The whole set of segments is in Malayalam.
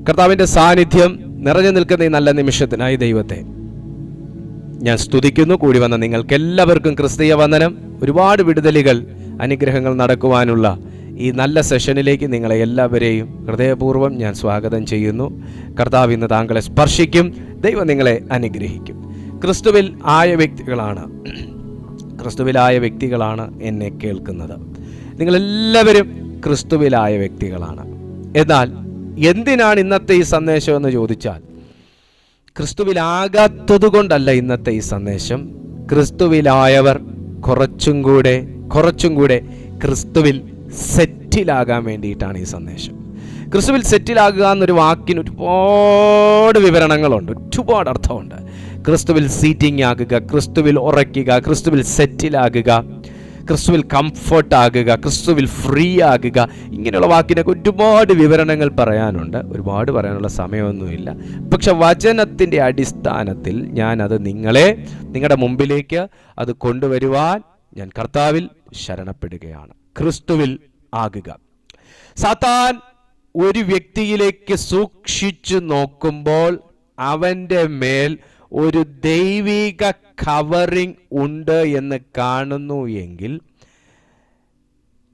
കർത്താവിൻ്റെ സാന്നിധ്യം നിറഞ്ഞു നിൽക്കുന്ന ഈ നല്ല നിമിഷത്തിനായി ദൈവത്തെ ഞാൻ സ്തുതിക്കുന്നു. കൂടി വന്ന നിങ്ങൾക്ക് എല്ലാവർക്കും ക്രിസ്തീയ വന്ദനം. ഒരുപാട് വിടുതലുകൾ, അനുഗ്രഹങ്ങൾ നടക്കുവാനുള്ള ഈ നല്ല സെഷനിലേക്ക് നിങ്ങളെ എല്ലാവരെയും ഹൃദയപൂർവ്വം ഞാൻ സ്വാഗതം ചെയ്യുന്നു. കർത്താവ് ഇന്ന് താങ്കളെ സ്പർശിക്കും. ദൈവം നിങ്ങളെ അനുഗ്രഹിക്കും. ക്രിസ്തുവിലായ വ്യക്തികളാണ് എന്നെ കേൾക്കുന്നത്. നിങ്ങളെല്ലാവരും ക്രിസ്തുവിലായ വ്യക്തികളാണ്. എന്നാൽ എന്തിനാണ് ഇന്നത്തെ ഈ സന്ദേശം എന്ന് ചോദിച്ചാൽ, ക്രിസ്തുവിലാകാത്തത് കൊണ്ടല്ല ഇന്നത്തെ ഈ സന്ദേശം. ക്രിസ്തുവിലായവർ കുറച്ചും കൂടെ ക്രിസ്തുവിൽ സെറ്റിലാകാൻ വേണ്ടിയിട്ടാണ് ഈ സന്ദേശം. ക്രിസ്തുവിൽ സെറ്റിലാകുക എന്നൊരു വാക്കിന് ഒരുപാട് വിവരണങ്ങളുണ്ട്, ഒരുപാട് അർത്ഥമുണ്ട്. ക്രിസ്തുവിൽ സീറ്റിംഗ് ആകുക, ക്രിസ്തുവിൽ ഉറയ്ക്കുക, ക്രിസ്തുവിൽ സെറ്റിലാകുക, ക്രിസ്തുവിൽ കംഫർട്ട് ആകുക, ക്രിസ്തുവിൽ ഫ്രീ ആകുക. ഇങ്ങനെയുള്ള വാക്കിനൊക്കെ ഒരുപാട് വിവരണങ്ങൾ പറയാനുണ്ട്. ഒരുപാട് പറയാനുള്ള സമയമൊന്നുമില്ല. പക്ഷെ വചനത്തിൻ്റെ അടിസ്ഥാനത്തിൽ ഞാനത് നിങ്ങളുടെ മുമ്പിലേക്ക് അത് കൊണ്ടുവരുവാൻ ഞാൻ കർത്താവിൽ ശരണപ്പെടുകയാണ്. ക്രിസ്തുവിൽ ആകുക. സാത്താൻ ഒരു വ്യക്തിയിലേക്ക് സൂക്ഷിച്ചു നോക്കുമ്പോൾ അവൻ്റെ മേൽ ഒരു ദൈവിക കവറിംഗ് ഉണ്ട് എന്ന് കാണുന്നു എങ്കിൽ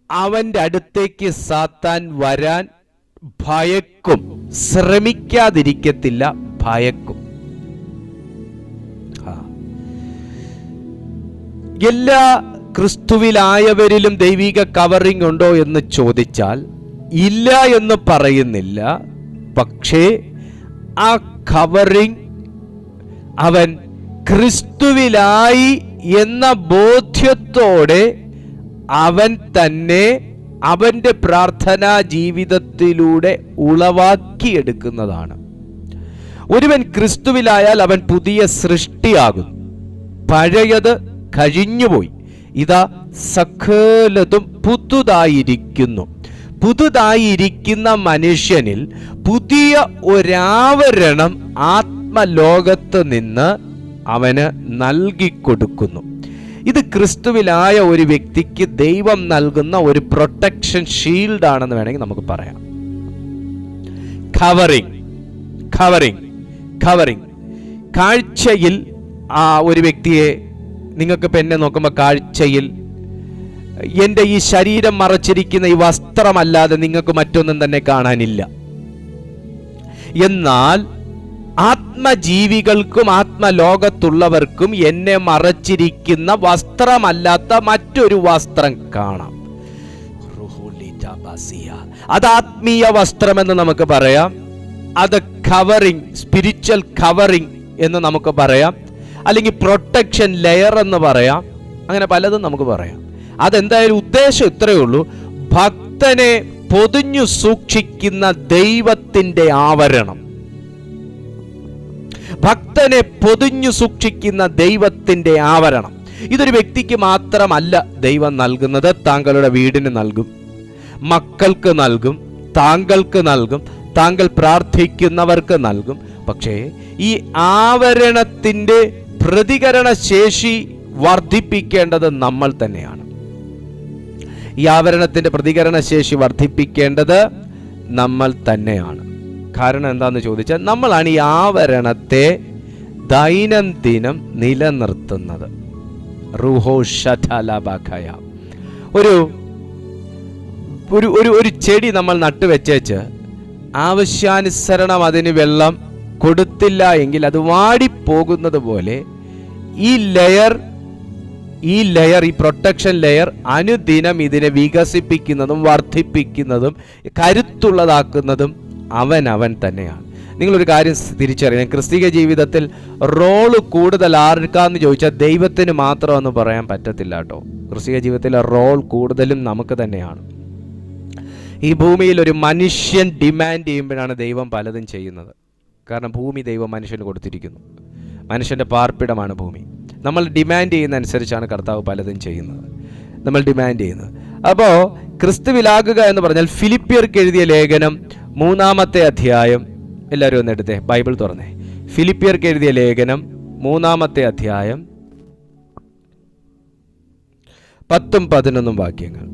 അവൻ്റെ അടുത്തേക്ക് സാത്താൻ വരാൻ ഭയക്കും, ശ്രമിക്കാതിരിക്കത്തില്ല, ഭയക്കും. എല്ലാ ക്രിസ്തുവിലായവരിലും ദൈവിക കവറിംഗ് ഉണ്ടോ എന്ന് ചോദിച്ചാൽ ഇല്ല എന്ന് പറയുന്നില്ല. പക്ഷേ ആ കവറിംഗ് അവൻ ക്രിസ്തുവിലായി എന്ന ബോധ്യത്തോടെ അവൻ തന്നെ അവൻ്റെ പ്രാർത്ഥനാ ജീവിതത്തിലൂടെ ഉളവാക്കിയെടുക്കുന്നതാണ്. ഒരുവൻ ക്രിസ്തുവിലായാൽ അവൻ പുതിയ സൃഷ്ടിയാകും. പഴയത് കഴിഞ്ഞുപോയി, ഇതാ സകലതും പുതുതായിരിക്കുന്നു. പുതുതായിരിക്കുന്ന മനുഷ്യനിൽ പുതിയ ഒരാവരണം ആത്മലോകത്ത് നിന്ന് അവന് നൽകിക്കൊടുക്കുന്നു. ഇത് ക്രിസ്തുവിലായ ഒരു വ്യക്തിക്ക് ദൈവം നൽകുന്ന ഒരു പ്രൊട്ടക്ഷൻ ഷീൽഡ് ആണെന്ന് വേണമെങ്കിൽ നമുക്ക് പറയാം. കവറിങ് കാഴ്ചയിൽ ഒരു വ്യക്തിയെ നിങ്ങൾക്ക് എന്നെ നോക്കുമ്പോൾ കാഴ്ചയിൽ എൻ്റെ ഈ ശരീരം മറച്ചിരിക്കുന്ന ഈ വസ്ത്രമല്ലാതെ നിങ്ങൾക്ക് മറ്റൊന്നും തന്നെ കാണാനില്ല. എന്നാൽ ആത്മജീവികൾക്കും ആത്മലോകത്തുള്ളവർക്കും എന്നെ മറച്ചിരിക്കുന്ന വസ്ത്രമല്ലാത്ത മറ്റൊരു വസ്ത്രം കാണാം. അത് ആത്മീയ വസ്ത്രമെന്ന് നമുക്ക് പറയാം. അത് കവറിങ്, സ്പിരിച്വൽ കവറിങ് എന്ന് നമുക്ക് പറയാം. അല്ലെങ്കിൽ പ്രൊട്ടക്ഷൻ ലെയർ എന്ന് പറയാം. അങ്ങനെ പലതും നമുക്ക് പറയാം. അതെന്തായാലും ഉദ്ദേശം ഇത്രയേ ഉള്ളൂ: ഭക്തനെ പൊതിഞ്ഞു സൂക്ഷിക്കുന്ന ദൈവത്തിൻ്റെ ആവരണം. ഭക്തനെ പൊതിഞ്ഞു സൂക്ഷിക്കുന്ന ദൈവത്തിൻ്റെ ആവരണം. ഇതൊരു വ്യക്തിക്ക് മാത്രമല്ല ദൈവം നൽകുന്നത്. താങ്കളുടെ വീടിന് നൽകും, മക്കൾക്ക് നൽകും, താങ്കൾക്ക് നൽകും, താങ്കൾ പ്രാർത്ഥിക്കുന്നവർക്ക് നൽകും. പക്ഷേ ഈ ആവരണത്തിൻ്റെ പ്രതികരണ ശേഷി വർദ്ധിപ്പിക്കേണ്ടത് നമ്മൾ തന്നെയാണ്. ഈ ആവരണത്തിൻ്റെ പ്രതികരണ ശേഷി വർദ്ധിപ്പിക്കേണ്ടത് നമ്മൾ തന്നെയാണ്. കാരണം എന്താണെന്ന് ചോദിച്ചാൽ, നമ്മളാണ് ഈ ആവരണത്തെ ദൈനംദിനം നിലനിർത്തുന്നത്. ഒരു ചെടി നമ്മൾ നട്ടുവെച്ചേച്ച് ആവശ്യാനുസരണം അതിന് വെള്ളം കൊടുത്തില്ല എങ്കിൽ അത് വാടിപ്പോകുന്നത് പോലെ ഈ പ്രൊട്ടക്ഷൻ ലെയർ അനുദിനം ഇതിനെ വികസിപ്പിക്കുന്നതും വർദ്ധിപ്പിക്കുന്നതും കരുത്തുള്ളതാക്കുന്നതും അവൻ തന്നെയാണ്. നിങ്ങളൊരു കാര്യം തിരിച്ചറിയണം. ക്രിസ്തീയ ജീവിതത്തിൽ റോള് കൂടുതൽ ആർക്കാന്ന് ചോദിച്ചാൽ ദൈവത്തിന് മാത്രമെന്ന് പറയാൻ പറ്റത്തില്ല കേട്ടോ. ക്രിസ്തീയ ജീവിതത്തിലെ റോൾ കൂടുതലും നമുക്ക് തന്നെയാണ്. ഈ ഭൂമിയിൽ ഒരു മനുഷ്യൻ ഡിമാൻഡ് ചെയ്യുമ്പോഴാണ് ദൈവം പലതും ചെയ്യുന്നത്. കാരണം ഭൂമി ദൈവം മനുഷ്യന് കൊടുത്തിരിക്കുന്നു. മനുഷ്യൻ്റെ പാർപ്പിടമാണ് ഭൂമി. നമ്മൾ ഡിമാൻഡ് ചെയ്യുന്ന അനുസരിച്ചാണ് കർത്താവ് പലതും ചെയ്യുന്നത്. നമ്മൾ ഡിമാൻഡ് ചെയ്യുന്നത്. അപ്പോൾ ക്രിസ്തുവിലാകുക എന്ന് പറഞ്ഞാൽ ഫിലിപ്പിയർക്ക് എഴുതിയ ലേഖനം 3-ാമത്തെ അധ്യായം, എല്ലാവരും ഒന്ന് എടുത്തേ, ബൈബിൾ തുറന്നേ. ഫിലിപ്പിയർക്ക് എഴുതിയ ലേഖനം 3-ാമത്തെ അധ്യായം 10-11 വാക്യങ്ങൾ.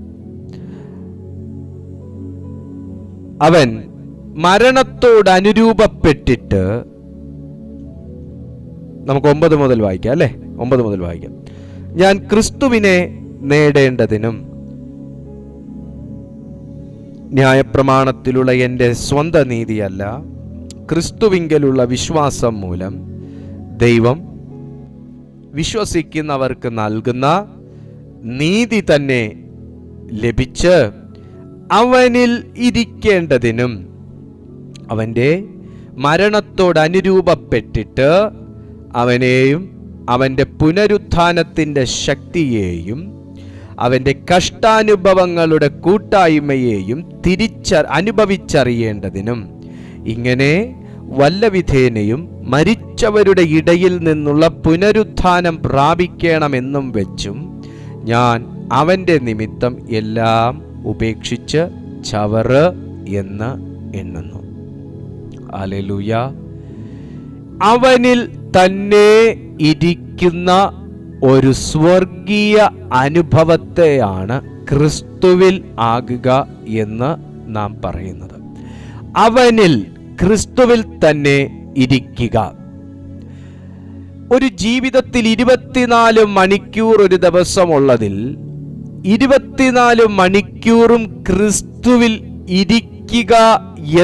അവൻ മരണത്തോട് അനുരൂപപ്പെട്ടിട്ട്, നമുക്ക് 9 മുതൽ വായിക്കാം അല്ലേ? 9 മുതൽ വായിക്കാം. ഞാൻ ക്രിസ്തുവിനെ നേടേണ്ടതിനും ന്യായപ്രമാണത്തിലുള്ള എൻ്റെ സ്വന്തം നീതിയല്ല, ക്രിസ്തുവിങ്കലുള്ള വിശ്വാസം മൂലം ദൈവം വിശ്വസിക്കുന്നവർക്ക് നൽകുന്ന നീതി തന്നെ ലഭിച്ച് അവനിൽ ഇരിക്കേണ്ടതിനും അവൻ്റെ മരണത്തോടനുരൂപപ്പെട്ടിട്ട് അവനെയും അവൻ്റെ പുനരുത്ഥാനത്തിൻ്റെ ശക്തിയെയും അവൻ്റെ കഷ്ടാനുഭവങ്ങളുടെ കൂട്ടായ്മയെയും അനുഭവിച്ചറിയേണ്ടതിനും, ഇങ്ങനെ വല്ലവിധേനയും മരിച്ചവരുടെ ഇടയിൽ നിന്നുള്ള പുനരുത്ഥാനം പ്രാപിക്കണമെന്നും വെച്ചും ഞാൻ അവൻ്റെ നിമിത്തം എല്ലാം ഉപേക്ഷിച്ച് ചവറ് എന്ന് എണ്ണുന്നു. ഹല്ലേലൂയ. അവനിൽ തന്നെ ഇരിക്കുന്ന ഒരു സ്വർഗീയ അനുഭവത്തെയാണ് ക്രിസ്തുവിൽ ആകുക എന്ന് നാം പറയുന്നത്. അവനിൽ, ക്രിസ്തുവിൽ തന്നെ ഇരിക്കുക. ഒരു ജീവിതത്തിൽ 24 മണിക്കൂർ ഒരു ദിവസമുള്ളതിൽ 24 മണിക്കൂറും ക്രിസ്തുവിൽ ഇരിക്കുക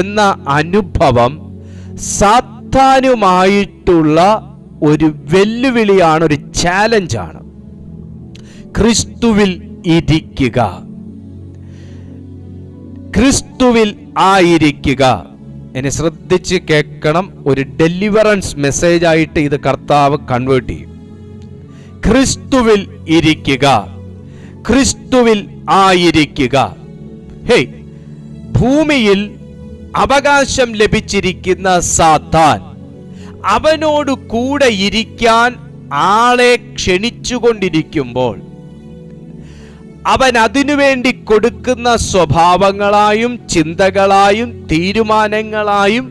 എന്ന അനുഭവം സാത്താനുമായിട്ടുള്ള ഒരു വെല്ലുവിളിയാണ്, ഒരു ചാലഞ്ചാണ്. ക്രിസ്തുവിൽ ഇരിക്കുക, ക്രിസ്തുവിൽ ആയിരിക്കുക. എന്നെ ശ്രദ്ധിച്ച് കേൾക്കണം. ഒരു ഡെലിവറൻസ് മെസ്സേജ് ആയിട്ട് ഇത് കർത്താവ് കൺവേർട്ട് ചെയ്യും. ക്രിസ്തുവിൽ ഇരിക്കുക, ക്രിസ്തുവിൽ ആയിരിക്കുക. ഹേയ്, ഭൂമിയിൽ അവകാശം ലഭിച്ചിരിക്കുന്ന സാത്താൻ അവനോട് കൂടെ ഇരിക്കാൻ ആളെ ക്ഷണിച്ചുകൊണ്ടിരിക്കുമ്പോൾ അവൻ അതിനുവേണ്ടി കൊടുക്കുന്ന സ്വഭാവങ്ങളായും ചിന്തകളായും തീരുമാനങ്ങളായും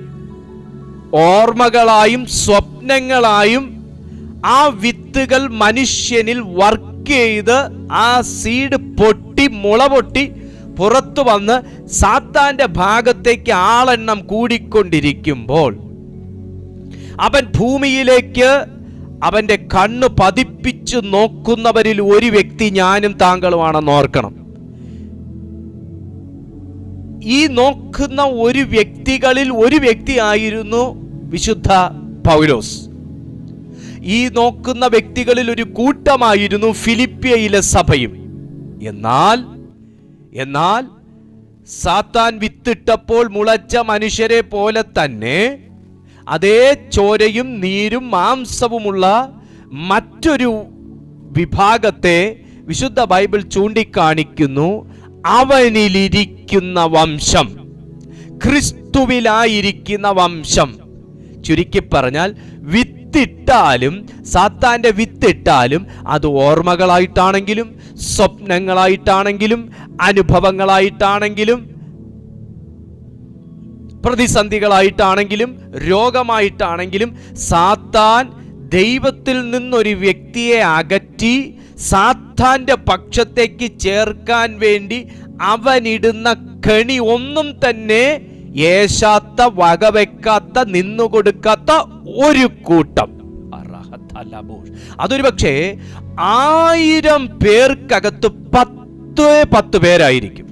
ഓർമ്മകളായും സ്വപ്നങ്ങളായും ആ വിത്തുകൾ മനുഷ്യനിൽ വർക്ക് ചെയ്ത് ആ സീഡ് പൊട്ടി മുള പൊട്ടി പുറത്തു വന്ന് സാത്താന്റെ ഭാഗത്തേക്ക് ആളെണ്ണം കൂടിക്കൊണ്ടിരിക്കുമ്പോൾ അവൻ ഭൂമിയിലേക്ക് അവന്റെ കണ്ണ് പതിപ്പിച്ചു നോക്കുന്നവരിൽ ഒരു വ്യക്തി ഞാനും താങ്കളുമാണെന്ന് ഓർക്കണം. ഈ നോക്കുന്ന ഒരു വ്യക്തികളിൽ ഒരു വ്യക്തിയായിരുന്നു വിശുദ്ധ പൗലോസ്. ഈ നോക്കുന്ന വ്യക്തികളിൽ ഒരു കൂട്ടമായിരുന്നു ഫിലിപ്പിയയിലെ സഭയും. എന്നാൽ സാത്താൻ വിത്തിട്ടപ്പോൾ മുളച്ച മനുഷ്യരെ പോലെ തന്നെ അതേ ചോരയും നീരും മാംസവുമുള്ള മറ്റൊരു വിഭാഗത്തെ വിശുദ്ധ ബൈബിൾ ചൂണ്ടിക്കാണിക്കുന്നു. അവനിലിരിക്കുന്ന വംശം, ക്രിസ്തുവിലായിരിക്കുന്ന വംശം. ചുരുക്കി പറഞ്ഞാൽ വിത്തിട്ടാലും, സാത്താന്റെ വിത്തിട്ടാലും അത് ഓർമ്മകളായിട്ടാണെങ്കിലും സ്വപ്നങ്ങളായിട്ടാണെങ്കിലും അനുഭവങ്ങളായിട്ടാണെങ്കിലും പ്രതിസന്ധികളായിട്ടാണെങ്കിലും രോഗമായിട്ടാണെങ്കിലും സാത്താൻ ദൈവത്തിൽ നിന്നൊരു വ്യക്തിയെ അകറ്റി സാത്താന്റെ പക്ഷത്തേക്ക് ചേർക്കാൻ വേണ്ടി അവനിടുന്ന കെണി ഒന്നും തന്നെ ഏശാത്ത, വകവെക്കാത്ത, നിന്നുകൊടുക്കാത്ത ഒരു കൂട്ടം. അതൊരു പക്ഷേ 1000 പേർക്കകത്ത് 10 പേരായിരിക്കും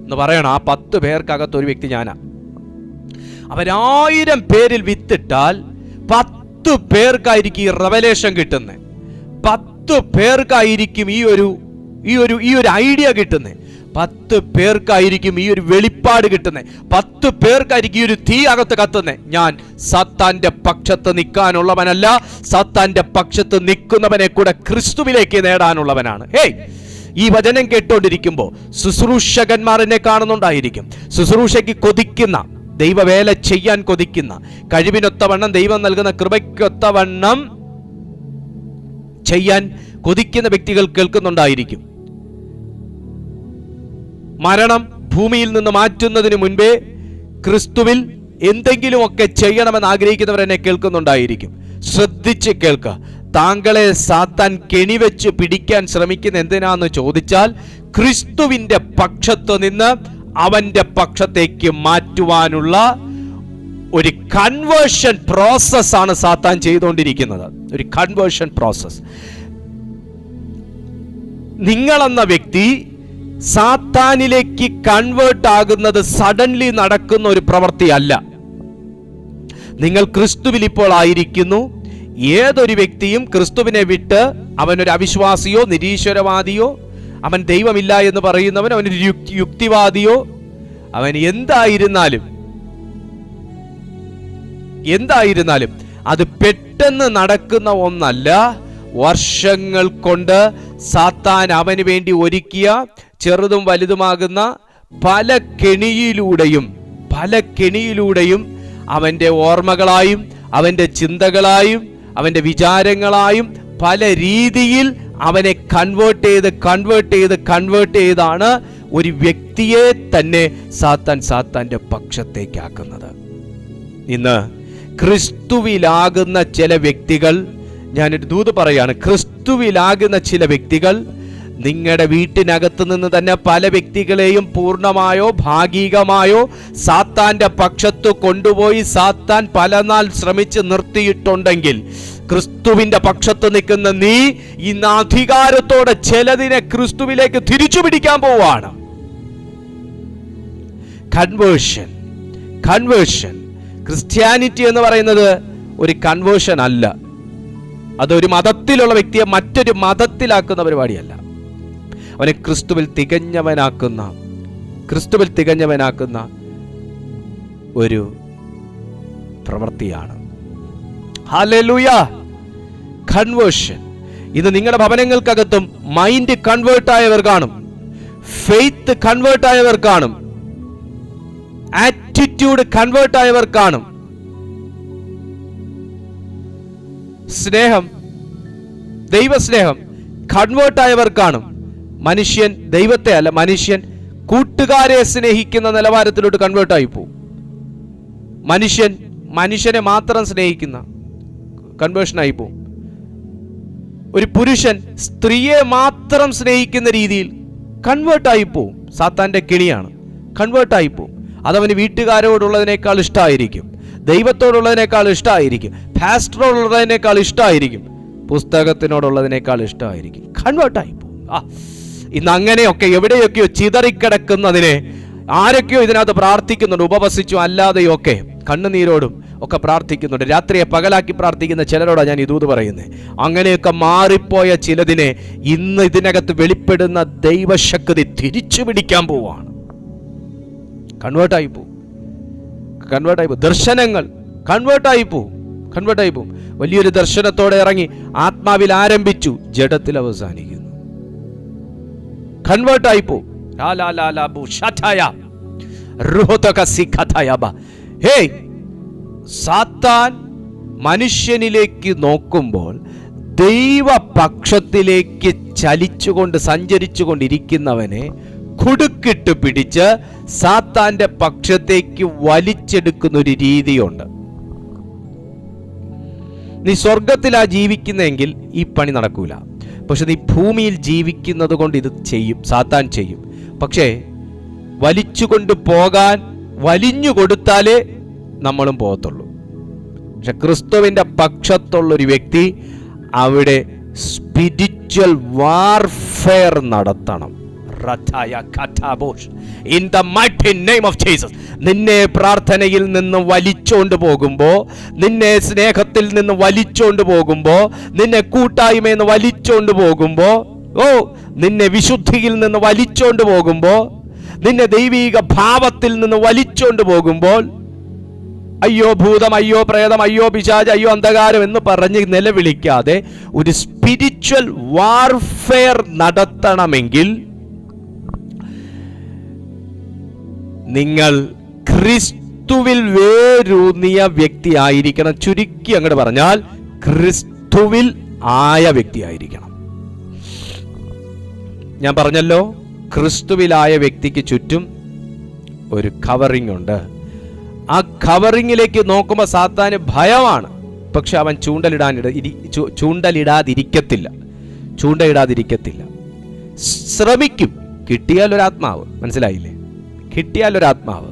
എന്ന് പറയണം. ആ 10 പേർക്കകത്ത് ഒരു വ്യക്തി ഞാനാ. അവർ 1000 പേരിൽ വിത്തിട്ടാൽ 10 പേർക്കായിരിക്കും ഈ റെവലേഷൻ കിട്ടുന്നത്. 10 പേർക്കായിരിക്കും ഈ ഒരു ഐഡിയ കിട്ടുന്നത്. 10 പേർക്കായിരിക്കും ഈ ഒരു വെളിപ്പാട് കിട്ടുന്നത്. 10 പേർക്കായിരിക്കും ഈ ഒരു തീ അകത്ത് കത്തുന്നത്. ഞാൻ സാത്താന്റെ പക്ഷത്ത് നിൽക്കാനുള്ളവനല്ല, സാത്താന്റെ പക്ഷത്ത് നിൽക്കുന്നവനെ കൂടെ ക്രിസ്തുവിലേക്ക് നേടാനുള്ളവനാണ്. ഹേയ്, ഈ വചനം കേട്ടോണ്ടിരിക്കുമ്പോൾ ശുശ്രൂഷകന്മാർ എന്നെ കാണുന്നുണ്ടായിരിക്കും. ശുശ്രൂഷയ്ക്ക് കൊതിക്കുന്ന, ദൈവവേല ചെയ്യാൻ കൊതിക്കുന്ന, കഴിവിനൊത്തവണ്ണം ദൈവം നൽകുന്ന കൃപയ്ക്കൊത്തവണ്ണം ചെയ്യാൻ കൊതിക്കുന്ന വ്യക്തികൾ കേൾക്കുന്നുണ്ടായിരിക്കും. മരണം ഭൂമിയിൽ നിന്ന് മാറ്റുന്നതിന് മുൻപേ ക്രിസ്തുവിൽ എന്തെങ്കിലുമൊക്കെ ചെയ്യണമെന്ന് ആഗ്രഹിക്കുന്നവർ എന്നെ കേൾക്കുന്നുണ്ടായിരിക്കും. ശ്രദ്ധിച്ച് കേൾക്കുക. താങ്കളെ സാത്താൻ കെണിവെച്ച് പിടിക്കാൻ ശ്രമിക്കുന്ന എന്തിനാന്ന് ചോദിച്ചാൽ, ക്രിസ്തുവിന്റെ പക്ഷത്ത് നിന്ന് അവന്റെ പക്ഷത്തേക്ക് മാറ്റുവാനുള്ള ഒരു കൺവേർഷൻ പ്രോസസ്സാണ് സാത്താൻ ചെയ്തുകൊണ്ടിരിക്കുന്നത്. ഒരു കൺവേർഷൻ പ്രോസസ്. നിങ്ങളെന്ന വ്യക്തി സാത്താനിലേക്ക് കൺവേർട്ട് ആകുന്നത് സഡൻലി നടക്കുന്ന ഒരു പ്രവൃത്തിയല്ല. നിങ്ങൾ ക്രിസ്തുവിൽ ഇപ്പോൾ ആയിരിക്കുന്നു. ഏതൊരു വ്യക്തിയും ക്രിസ്തുവിനെ വിട്ട് അവനൊരു അവിശ്വാസിയോ നിരീശ്വരവാദിയോ, അവൻ ദൈവമില്ല എന്ന് പറയുന്നവൻ, അവനൊരു യുക്തിവാദിയോ, അവൻ എന്തായിരുന്നാലും അത് പെട്ടെന്ന് നടക്കുന്ന ഒന്നല്ല. വർഷങ്ങൾ കൊണ്ട് സാത്താൻ അവന് വേണ്ടി ഒരുക്കിയ ചെറുതും വലുതുമാകുന്ന പല കെണിയിലൂടെയും അവൻ്റെ ഓർമ്മകളായും അവൻ്റെ ചിന്തകളായും അവൻ്റെ വിചാരങ്ങളായും പല രീതിയിൽ അവനെ കൺവേർട്ട് ചെയ്താണ് ഒരു വ്യക്തിയെ തന്നെ സാത്താൻ്റെ പക്ഷത്തേക്കാക്കുന്നത്. ഇന്ന് ക്രിസ്തുവിലാകുന്ന ചില വ്യക്തികൾ, ഞാനൊരു ദൂത് പറയാണ്, ക്രിസ്തുവിലാകുന്ന ചില വ്യക്തികൾ നിങ്ങളുടെ വീട്ടിനകത്ത് നിന്ന് തന്നെ പല വ്യക്തികളെയും പൂർണ്ണമായോ ഭാഗികമായോ സാത്താന്റെ പക്ഷത്ത് കൊണ്ടുപോയി സാത്താൻ പലനാൾ ശ്രമിച്ച് നിർത്തിയിട്ടുണ്ടെങ്കിൽ, ക്രിസ്തുവിന്റെ പക്ഷത്ത് നിൽക്കുന്ന നീ ഇന്ന് അധികാരത്തോടെ ചിലതിനെ ക്രിസ്തുവിലേക്ക് തിരിച്ചു പിടിക്കാൻ പോവാണ്. കൺവേർഷൻ. ക്രിസ്ത്യാനിറ്റി എന്ന് പറയുന്നത് ഒരു കൺവേർഷൻ അല്ല. അതൊരു മതത്തിലുള്ള വ്യക്തിയെ മറ്റൊരു മതത്തിലാക്കുന്ന പരിപാടിയല്ല. അവനെ ക്രിസ്തുവിൽ തികഞ്ഞവനാക്കുന്ന ഒരു പ്രവൃത്തിയാണ്. ഹല്ലേലൂയ. കൺവേർഷൻ. ഇത് നിങ്ങളുടെ ഭവനങ്ങൾക്കകത്തും മൈൻഡ് കൺവേർട്ടായവർ കാണും, ഫെയ്ത്ത് കൺവേർട്ടായവർ കാണും, ആറ്റിറ്റ്യൂഡ് കൺവേർട്ടായവർ കാണും, സ്നേഹം, ദൈവസ്നേഹം കൺവേർട്ടായവർ കാണും. മനുഷ്യൻ ദൈവത്തെ അല്ല, മനുഷ്യൻ കൂട്ടുകാരെ സ്നേഹിക്കുന്ന നിലവാരത്തിലോട്ട് കൺവേർട്ടായി പോകും. മനുഷ്യനെ മാത്രം സ്നേഹിക്കുന്ന കൺവേർഷനായി പോകും. ഒരു പുരുഷൻ സ്ത്രീയെ മാത്രം സ്നേഹിക്കുന്ന രീതിയിൽ കൺവേർട്ടായി പോവും. സാത്താന്റെ കെണിയാണ്. കൺവേർട്ടായി പോവും. അതവന് വീട്ടുകാരോടുള്ളതിനേക്കാൾ ഇഷ്ടമായിരിക്കും, ദൈവത്തോടുള്ളതിനേക്കാൾ ഇഷ്ടമായിരിക്കും, പാസ്റ്ററോടുള്ളതിനേക്കാൾ ഇഷ്ടമായിരിക്കും, പുസ്തകത്തിനോടുള്ളതിനേക്കാൾ ഇഷ്ടമായിരിക്കും. കൺവേർട്ടായി പോവും. ഇന്ന് അങ്ങനെയൊക്കെ എവിടെയൊക്കെയോ ചിതറിക്കിടക്കുന്നതിനെ ആരൊക്കെയോ ഇതിനകത്ത് പ്രാർത്ഥിക്കുന്നുണ്ട്, ഉപവസിച്ചു അല്ലാതെയൊക്കെ കണ്ണുനീരോടും ഒക്കെ പ്രാർത്ഥിക്കുന്നുണ്ട്. രാത്രിയെ പകലാക്കി പ്രാർത്ഥിക്കുന്ന ചിലരോടാണ് ഞാൻ ഇതൂത് പറയുന്നത്. അങ്ങനെയൊക്കെ മാറിപ്പോയ ചിലതിനെ ഇന്ന് ഇതിനകത്ത് വെളിപ്പെടുന്ന ദൈവശക്തി തിരിച്ചു പിടിക്കാൻ പോവാണ്. കൺവേർട്ടായി പോവും. ദർശനങ്ങൾ കൺവേർട്ടായി പോവും. വലിയൊരു ദർശനത്തോടെ ഇറങ്ങി ആത്മാവിൽ ആരംഭിച്ചു, ജഡത്തിൽ അവസാനിക്കുന്നു. കൺവേർട്ടായി പോവും. സാത്താൻ മനുഷ്യനിലേക്ക് നോക്കുമ്പോൾ ദൈവപക്ഷത്തിലേക്ക് സഞ്ചരിച്ചുകൊണ്ടിരിക്കുന്നവനെ കുടുക്കിട്ട് പിടിച്ച് സാത്താന്റെ പക്ഷത്തേക്ക് വലിച്ചെടുക്കുന്ന ഒരു രീതിയുണ്ട്. നീ സ്വർഗത്തിലാ ജീവിക്കുന്നെങ്കിൽ ഈ പണി നടക്കൂല. പക്ഷെ നീ ഭൂമിയിൽ ജീവിക്കുന്നത് കൊണ്ട് ഇത് ചെയ്യും, സാത്താൻ ചെയ്യും. പക്ഷേ വലിച്ചുകൊണ്ട് പോകാൻ വലിഞ്ഞു കൊടുത്താലേ നമ്മളും പോകത്തുള്ളൂ. പക്ഷെ ക്രിസ്തുവിന്റെ പക്ഷത്തുള്ളൊരു വ്യക്തി അവിടെ സ്പിരിച്വൽ വാർഫെയർ നടത്തണം. In the mighty name of Jesus. നിന്നെ പ്രാർത്ഥനയിൽ നിന്ന് വലിച്ചോണ്ട് പോകുമ്പോ, നിന്നെ സ്നേഹത്തിൽ നിന്ന് വലിച്ചോണ്ട് പോകുമ്പോ, നിന്നെ കൂട്ടായ്മയിൽ നിന്ന് വലിച്ചോണ്ട് പോകുമ്പോ, നിന്നെ വിശുദ്ധിയിൽ നിന്ന് വലിച്ചോണ്ട് പോകുമ്പോ, നിന്നെ ദൈവീക ഭാവത്തിൽ നിന്ന് വലിച്ചോണ്ട് പോകുമ്പോൾ, അയ്യോ ഭൂതം, അയ്യോ പ്രേതം, അയ്യോ പിശാച്, അയ്യോ അന്ധകാരം എന്ന് പറഞ്ഞ് നിലവിളിക്കാതെ ഒരു സ്പിരിച്വൽ വാർഫെയർ നടത്തണമെങ്കിൽ നിങ്ങൾ ക്രിസ്തുവിൽ വേരൂന്നിയ വ്യക്തി ആയിരിക്കണം. ചുരുക്കി അങ്ങോട്ട് പറഞ്ഞാൽ ക്രിസ്തുവിൽ ആയ വ്യക്തി ആയിരിക്കണം. ഞാൻ പറഞ്ഞല്ലോ, ക്രിസ്തുവിലായ വ്യക്തിക്ക് ചുറ്റും ഒരു കവറിംഗ് ഉണ്ട്. ആ കവറിങ്ങിലേക്ക് നോക്കുമ്പോൾ സാത്താന് ഭയമാണ്. പക്ഷെ അവൻ ചൂണ്ടയിടാതിരിക്കത്തില്ല. ശ്രമിക്കും. കിട്ടിയാൽ ഒരു ആത്മാവ്, മനസ്സിലായില്ലേ? കിട്ടിയാലൊരാത്മാവ്.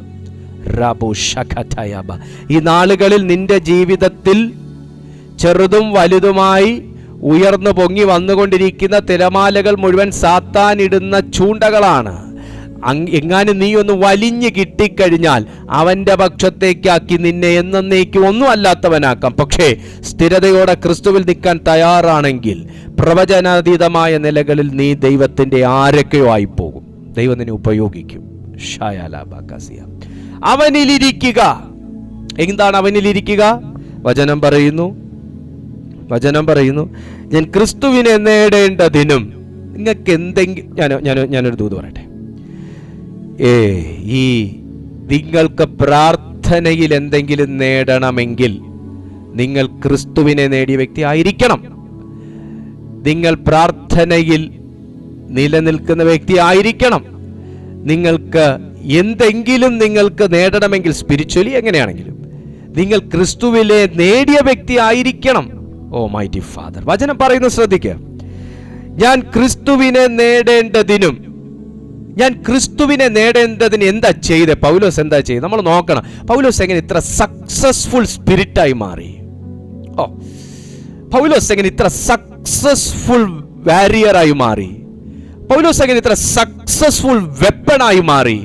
ഈ നാളുകളിൽ നിന്റെ ജീവിതത്തിൽ ചെറുതും വലുതുമായി ഉയർന്നു പൊങ്ങി വന്നുകൊണ്ടിരിക്കുന്ന തിരമാലകൾ മുഴുവൻ സാത്താനിടുന്ന ചൂണ്ടകളാണ്. എങ്ങാനും നീ ഒന്ന് വലിഞ്ഞു കിട്ടിക്കഴിഞ്ഞാൽ അവൻ്റെ പക്ഷത്തേക്കാക്കി നിന്നെ എന്നേക്കും ഒന്നും അല്ലാത്തവനാക്കാം. പക്ഷേ സ്ഥിരതയോടെ ക്രിസ്തുവിൽ നിൽക്കാൻ തയ്യാറാണെങ്കിൽ പ്രവചനാതീതമായ നിലകളിൽ നീ ദൈവത്തിൻ്റെ ആരൊക്കെയോ ആയിപ്പോകും. ദൈവം നിന്നെ ഉപയോഗിക്കും. അവനിലിരിക്കുക. എന്താണ് അവനിലിരിക്കുക? വചനം പറയുന്നു ഞാൻ ക്രിസ്തുവിനെ നേടേണ്ടതിനും. നിങ്ങൾക്ക് എന്തെങ്കിലും ഞാനൊരു ദൂത് പറയട്ടെ. ഈ നിങ്ങൾക്ക് പ്രാർത്ഥനയിൽ എന്തെങ്കിലും നേടണമെങ്കിൽ നിങ്ങൾ ക്രിസ്തുവിനെ നേടിയ വ്യക്തി ആയിരിക്കണം. നിങ്ങൾ പ്രാർത്ഥനയിൽ നിലനിൽക്കുന്ന വ്യക്തി ആയിരിക്കണം. നിങ്ങൾക്ക് എന്തെങ്കിലും നിങ്ങൾക്ക് നേടണമെങ്കിൽ സ്പിരിച്വലി എങ്ങനെയാണെങ്കിലും നിങ്ങൾ ക്രിസ്തുവിനെ നേടിയ വ്യക്തി ആയിരിക്കണം. ഓ മൈറ്റി ഫാദർ, വചനം പറയുന്നത് ശ്രദ്ധിക്കുക. ഞാൻ ക്രിസ്തുവിനെ നേടേണ്ടതിന് എന്താ ചെയ്തത്? പൗലോസ് എന്താ ചെയ്ത്? നമ്മൾ നോക്കണം. പൗലോസ് എങ്ങനെ ഇത്ര സക്സസ്ഫുൾ സ്പിരിറ്റായി മാറി? പൗലോസ് എങ്ങനെ ഇത്ര സക്സസ്ഫുൾ വാരിയറായി മാറി? പൗലോസ് എങ്ങനെ ഇത്ര സക്സസ്ഫുൾ വെപ്പണായി മാറി?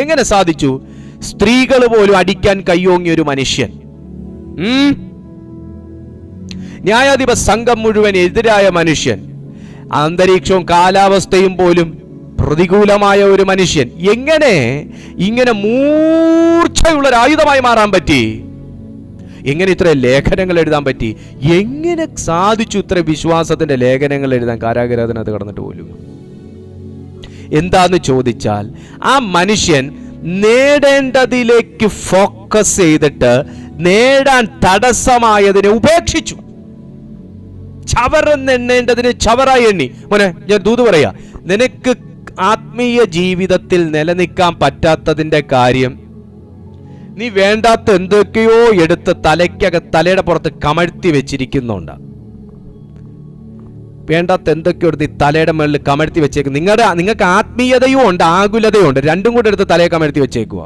എങ്ങനെ സാധിച്ചു? സ്ത്രീകൾ പോലും അടിക്കാൻ കയ്യോങ്ങിയ ഒരു മനുഷ്യൻ, ന്യായാധിപ സംഘം മുഴുവൻ എതിരായ മനുഷ്യൻ, അന്തരീക്ഷവും കാലാവസ്ഥയും പോലും പ്രതികൂലമായ ഒരു മനുഷ്യൻ എങ്ങനെ ഇങ്ങനെ മൂർച്ചയുള്ള ഒരു ആയുധമായി മാറാൻ പറ്റി? എങ്ങനെ ഇത്ര ലേഖനങ്ങൾ എഴുതാൻ പറ്റി? എങ്ങനെ സാധിച്ചു ഇത്ര വിശ്വാസത്തിന്റെ ലേഖനങ്ങൾ എഴുതാൻ? കാരാഗ്രഹത്തിനകത്ത് കടന്നിട്ട് പോലും. എന്താന്ന് ചോദിച്ചാൽ ആ മനുഷ്യൻ നേടേണ്ടതിലേക്ക് ഫോക്കസ് ചെയ്തിട്ട് നേടാൻ തടസ്സമായതിനെ ഉപേക്ഷിച്ചു. ചവറെണ്ണേണ്ടതിന് ചവറായി എണ്ണി. മോനെ, ഞാൻ ദൂത് പറയാ, നിനക്ക് ആത്മീയ ജീവിതത്തിൽ നിലനിൽക്കാൻ പറ്റാത്തതിന്റെ കാര്യം നീ വേണ്ടാത്ത എന്തൊക്കെയോ എടുത്ത് തലയുടെ പുറത്ത് കമഴ്ത്തി വെച്ചിരിക്കുന്നുണ്ട്. വേണ്ടാത്ത എന്തൊക്കെയോ എടുത്ത് തലയുടെ മുകളിൽ കമഴ്ത്തി വെച്ചേക്കും. നിങ്ങൾക്ക് ആത്മീയതയും ഉണ്ട്, ആകുലതയും ഉണ്ട്. രണ്ടും കൂടെ എടുത്ത് തലയെ കമഴ്ത്തി വെച്ചേക്കുക.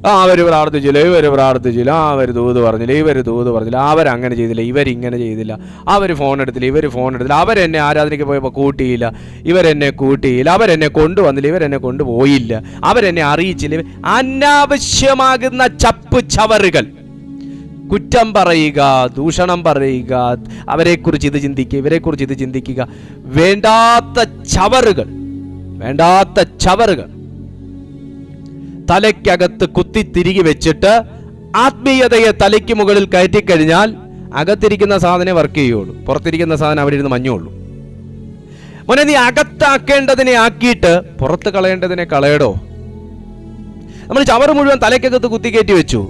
അവർ പ്രാർത്ഥിച്ചില്ല, ഇവർ പ്രാർത്ഥിച്ചില്ല, അവർ ദൂത് പറഞ്ഞില്ല, ഇവർ ദൂത് പറഞ്ഞില്ല, അവരങ്ങനെ ചെയ്തില്ല, ഇവരിങ്ങനെ ചെയ്തില്ല, അവർ ഫോൺ എടുത്തില്ല, ഇവർ ഫോൺ എടുത്തില്ല, അവരെന്നെ ആരാധനയ്ക്ക് പോയപ്പോൾ കൂട്ടിയില്ല, ഇവരെന്നെ കൂട്ടിയില്ല, അവരെന്നെ കൊണ്ടുവന്നില്ല, ഇവരെന്നെ കൊണ്ടുപോയില്ല, അവരെന്നെ അറിയിച്ചില്ല. അനാവശ്യമാകുന്ന ചപ്പ് ചവറുകൾ, കുറ്റം പറയുക, ദൂഷണം പറയുക, അവരെക്കുറിച്ച് ഇത് ചിന്തിക്കുക, ഇവരെക്കുറിച്ച് ഇത് ചിന്തിക്കുക, വേണ്ടാത്ത ചവറുകൾ തലയ്ക്കകത്ത് കുത്തി തിരികെ വെച്ചിട്ട് ആത്മീയതയെ തലയ്ക്ക് മുകളിൽ കയറ്റിക്കഴിഞ്ഞാൽ അകത്തിരിക്കുന്ന സാധനം വർക്ക് ചെയ്യുള്ളൂ, പുറത്തിരിക്കുന്ന സാധനം അവിടെ ഇരുന്ന് മഞ്ഞുള്ളൂ. മോനെ, നീ അകത്താക്കേണ്ടതിനെ ആക്കിയിട്ട് പുറത്ത് കളയേണ്ടതിനെ കളയടോ. നമ്മൾ ചവറ് മുഴുവൻ തലയ്ക്കകത്ത് കുത്തി കയറ്റി വെച്ചു,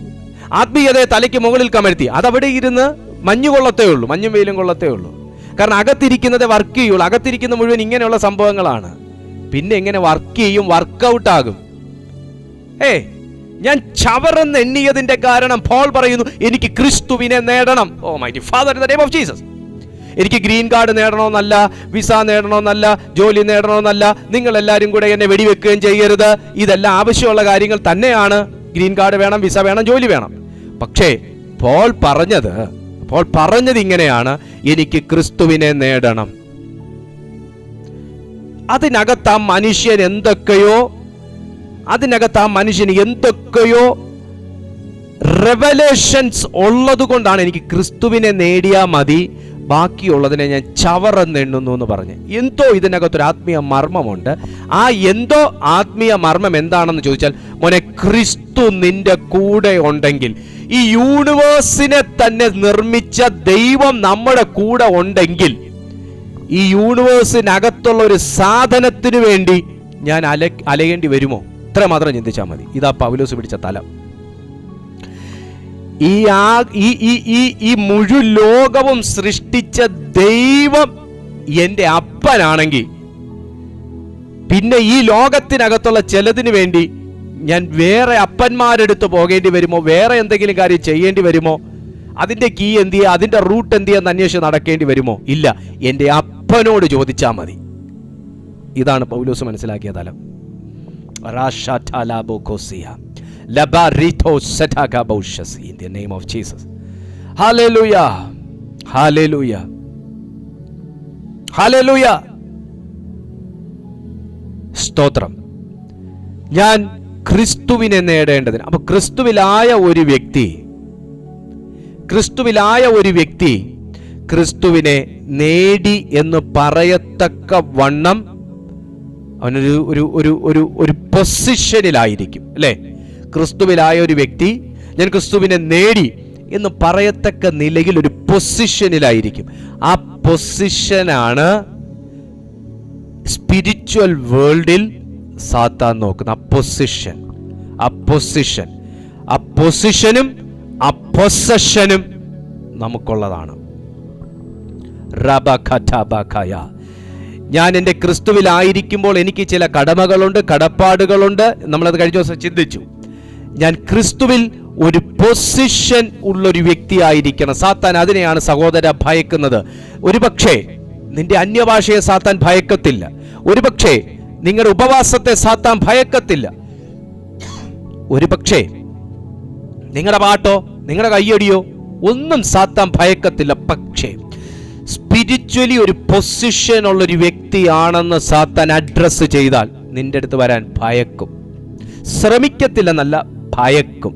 ആത്മീയതയെ തലയ്ക്ക് മുകളിൽ കമഴ്ത്തി, അതവിടെ ഇരുന്ന് മഞ്ഞു കൊള്ളത്തേ ഉള്ളൂ, മഞ്ഞും വെയിലും കൊള്ളത്തേ ഉള്ളൂ. കാരണം അകത്തിരിക്കുന്നത് വർക്ക് ചെയ്യുള്ളൂ. അകത്തിരിക്കുന്ന മുഴുവൻ ഇങ്ങനെയുള്ള സംഭവങ്ങളാണ്. പിന്നെ എങ്ങനെ വർക്ക് ചെയ്യും? വർക്കൗട്ടാകും. ഞാൻ ചവറെന്ന് എണ്ണിയതിന്റെ കാരണം പോൾ പറയുന്നു, എനിക്ക് ക്രിസ്തുവിനെ നേടണം. Oh mighty father, in the name of Jesus. എനിക്ക് ഗ്രീൻ കാർഡ് നേടണമെന്നല്ല, വിസ നേടണമെന്നല്ല, ജോലി നേടണമെന്നല്ല. നിങ്ങൾ എല്ലാവരും കൂടെ എന്നെ വെടിവെക്കുകയും ചെയ്യരുത്. ഇതെല്ലാം ആവശ്യമുള്ള കാര്യങ്ങൾ തന്നെയാണ്. ഗ്രീൻ കാർഡ് വേണം, വിസ വേണം, ജോലി വേണം. പക്ഷേ പോൾ പറഞ്ഞത് ഇങ്ങനെയാണ്, എനിക്ക് ക്രിസ്തുവിനെ നേടണം. അതിനകത്ത് ആ മനുഷ്യൻ എന്തൊക്കെയോ റെവലേഷൻസ് ഉള്ളത് കൊണ്ടാണ് എനിക്ക് ക്രിസ്തുവിനെ നേടിയാൽ മതി, ബാക്കിയുള്ളതിനെ ഞാൻ ചവറെന്ന് എണ്ണുന്നു എന്ന് പറഞ്ഞ്. എന്തോ ഇതിനകത്തൊരു ആത്മീയ മർമ്മമുണ്ട്. ആ എന്തോ ആത്മീയ മർമ്മം എന്താണെന്ന് ചോദിച്ചാൽ, മോനെ, ക്രിസ്തു നിന്റെ കൂടെ ഉണ്ടെങ്കിൽ, ഈ യൂണിവേഴ്സിനെ തന്നെ നിർമ്മിച്ച ദൈവം നമ്മുടെ കൂടെ ഉണ്ടെങ്കിൽ, ഈ യൂണിവേഴ്സിനകത്തുള്ള ഒരു സാധനത്തിന് വേണ്ടി ഞാൻ അലയേണ്ടി വരുമോ? ഇത്ര മാത്രം ചിന്തിച്ചാൽ മതി. ഇതാ പൗലോസ് പിടിച്ച തലം. ഈ മുഴു ലോകവും സൃഷ്ടിച്ച ദൈവം എൻ്റെ അപ്പനാണെങ്കിൽ, പിന്നെ ഈ ലോകത്തിനകത്തുള്ള ചിലതിന് വേണ്ടി ഞാൻ വേറെ അപ്പന്മാരെടുത്ത് പോകേണ്ടി വരുമോ? വേറെ എന്തെങ്കിലും കാര്യം ചെയ്യേണ്ടി വരുമോ? അതിൻ്റെ കീ എന്ത് ചെയ്യുക, അതിൻ്റെ റൂട്ട് എന്ത് ചെയ്യാന്ന് അന്വേഷിച്ച് നടക്കേണ്ടി വരുമോ? ഇല്ല, എൻ്റെ അപ്പനോട് ചോദിച്ചാൽ മതി. ഇതാണ് പൗലോസ് മനസ്സിലാക്കിയ തലം. In the name of Jesus. Hallelujah. Hallelujah. Hallelujah. സ്തോത്രം. ഞാൻ ക്രിസ്തുവിനെ നേടേണ്ടതിന്, അപ്പൊ ക്രിസ്തുവിലായ ഒരു വ്യക്തി ക്രിസ്തുവിനെ നേടി എന്ന് പറയത്തക്ക വണ്ണം അവനൊരു പൊസിഷനിലായിരിക്കും, അല്ലേ? ക്രിസ്തുവിലായ ഒരു വ്യക്തി ഞാൻ ക്രിസ്തുവിനെ നേടി എന്ന് പറയത്തക്ക നിലയിൽ ഒരു പൊസിഷനിലായിരിക്കും. ആ പൊസിഷനാണ് സ്പിരിച്വൽ വേൾഡിൽ സാത്താൻ നോക്കുന്ന ആ പൊസിഷനും ആ പൊസഷനും നമുക്കുള്ളതാണ്. ഞാൻ എൻ്റെ ക്രിസ്തുവിലായിരിക്കുമ്പോൾ എനിക്ക് ചില കടമകളുണ്ട്, കടപ്പാടുകളുണ്ട്. നമ്മളത് കഴിഞ്ഞ ദിവസം ചിന്തിച്ചു. ഞാൻ ക്രിസ്തുവിൽ ഒരു പൊസിഷൻ ഉള്ളൊരു വ്യക്തിയായിരിക്കണം. സാത്താൻ അതിനെയാണ് സഹോദര ഭയക്കുന്നത്. ഒരുപക്ഷെ നിന്റെ അന്യഭാഷയെ സാത്താൻ ഭയക്കത്തില്ല, ഒരുപക്ഷെ നിങ്ങളുടെ ഉപവാസത്തെ സാത്താൻ ഭയക്കത്തില്ല, ഒരുപക്ഷെ നിങ്ങളുടെ പാട്ടോ നിങ്ങളുടെ കയ്യടിയോ ഒന്നും സാത്താൻ ഭയക്കത്തില്ല. പക്ഷേ സ്പിരിച്വലി ഒരു പൊസിഷൻ ഉള്ളൊരു വ്യക്തിയാണെന്ന് സാത്താൻ അഡ്രസ് ചെയ്താൽ നിന്റെ അടുത്ത് വരാൻ ഭയക്കും. ശ്രമിക്കത്തില്ലെന്നല്ല, ഭയക്കും.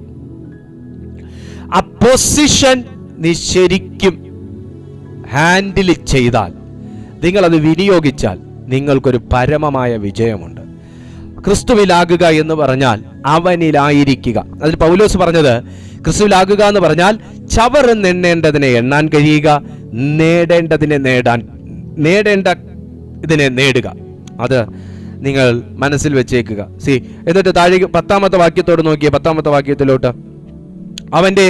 ആ പൊസിഷൻ നീ ശരിക്കും ഹാൻഡിൽ ചെയ്താൽ, നിങ്ങളത് വിനിയോഗിച്ചാൽ നിങ്ങൾക്കൊരു പരമമായ വിജയമുണ്ട്. ക്രിസ്തുവിലാകുക എന്ന് പറഞ്ഞാൽ അവനിലായിരിക്കുക. അതിൽ പൗലോസ് പറഞ്ഞത് ക്രിസ്തുവിലാകുക എന്ന് പറഞ്ഞാൽ ചവറെണ്ണേണ്ടതിനെ എണ്ണാൻ കഴിയുക, നേടേണ്ട ഇതിനെ നേടുക. അത് നിങ്ങൾ മനസ്സിൽ വെച്ചേക്കുക. എന്നിട്ട് താഴേക്ക് 10ാമത്തെ വാക്യത്തോട് നോക്കിയേ. 10ാമത്തെ വാക്യത്തിലോട്ട് അവന്റെ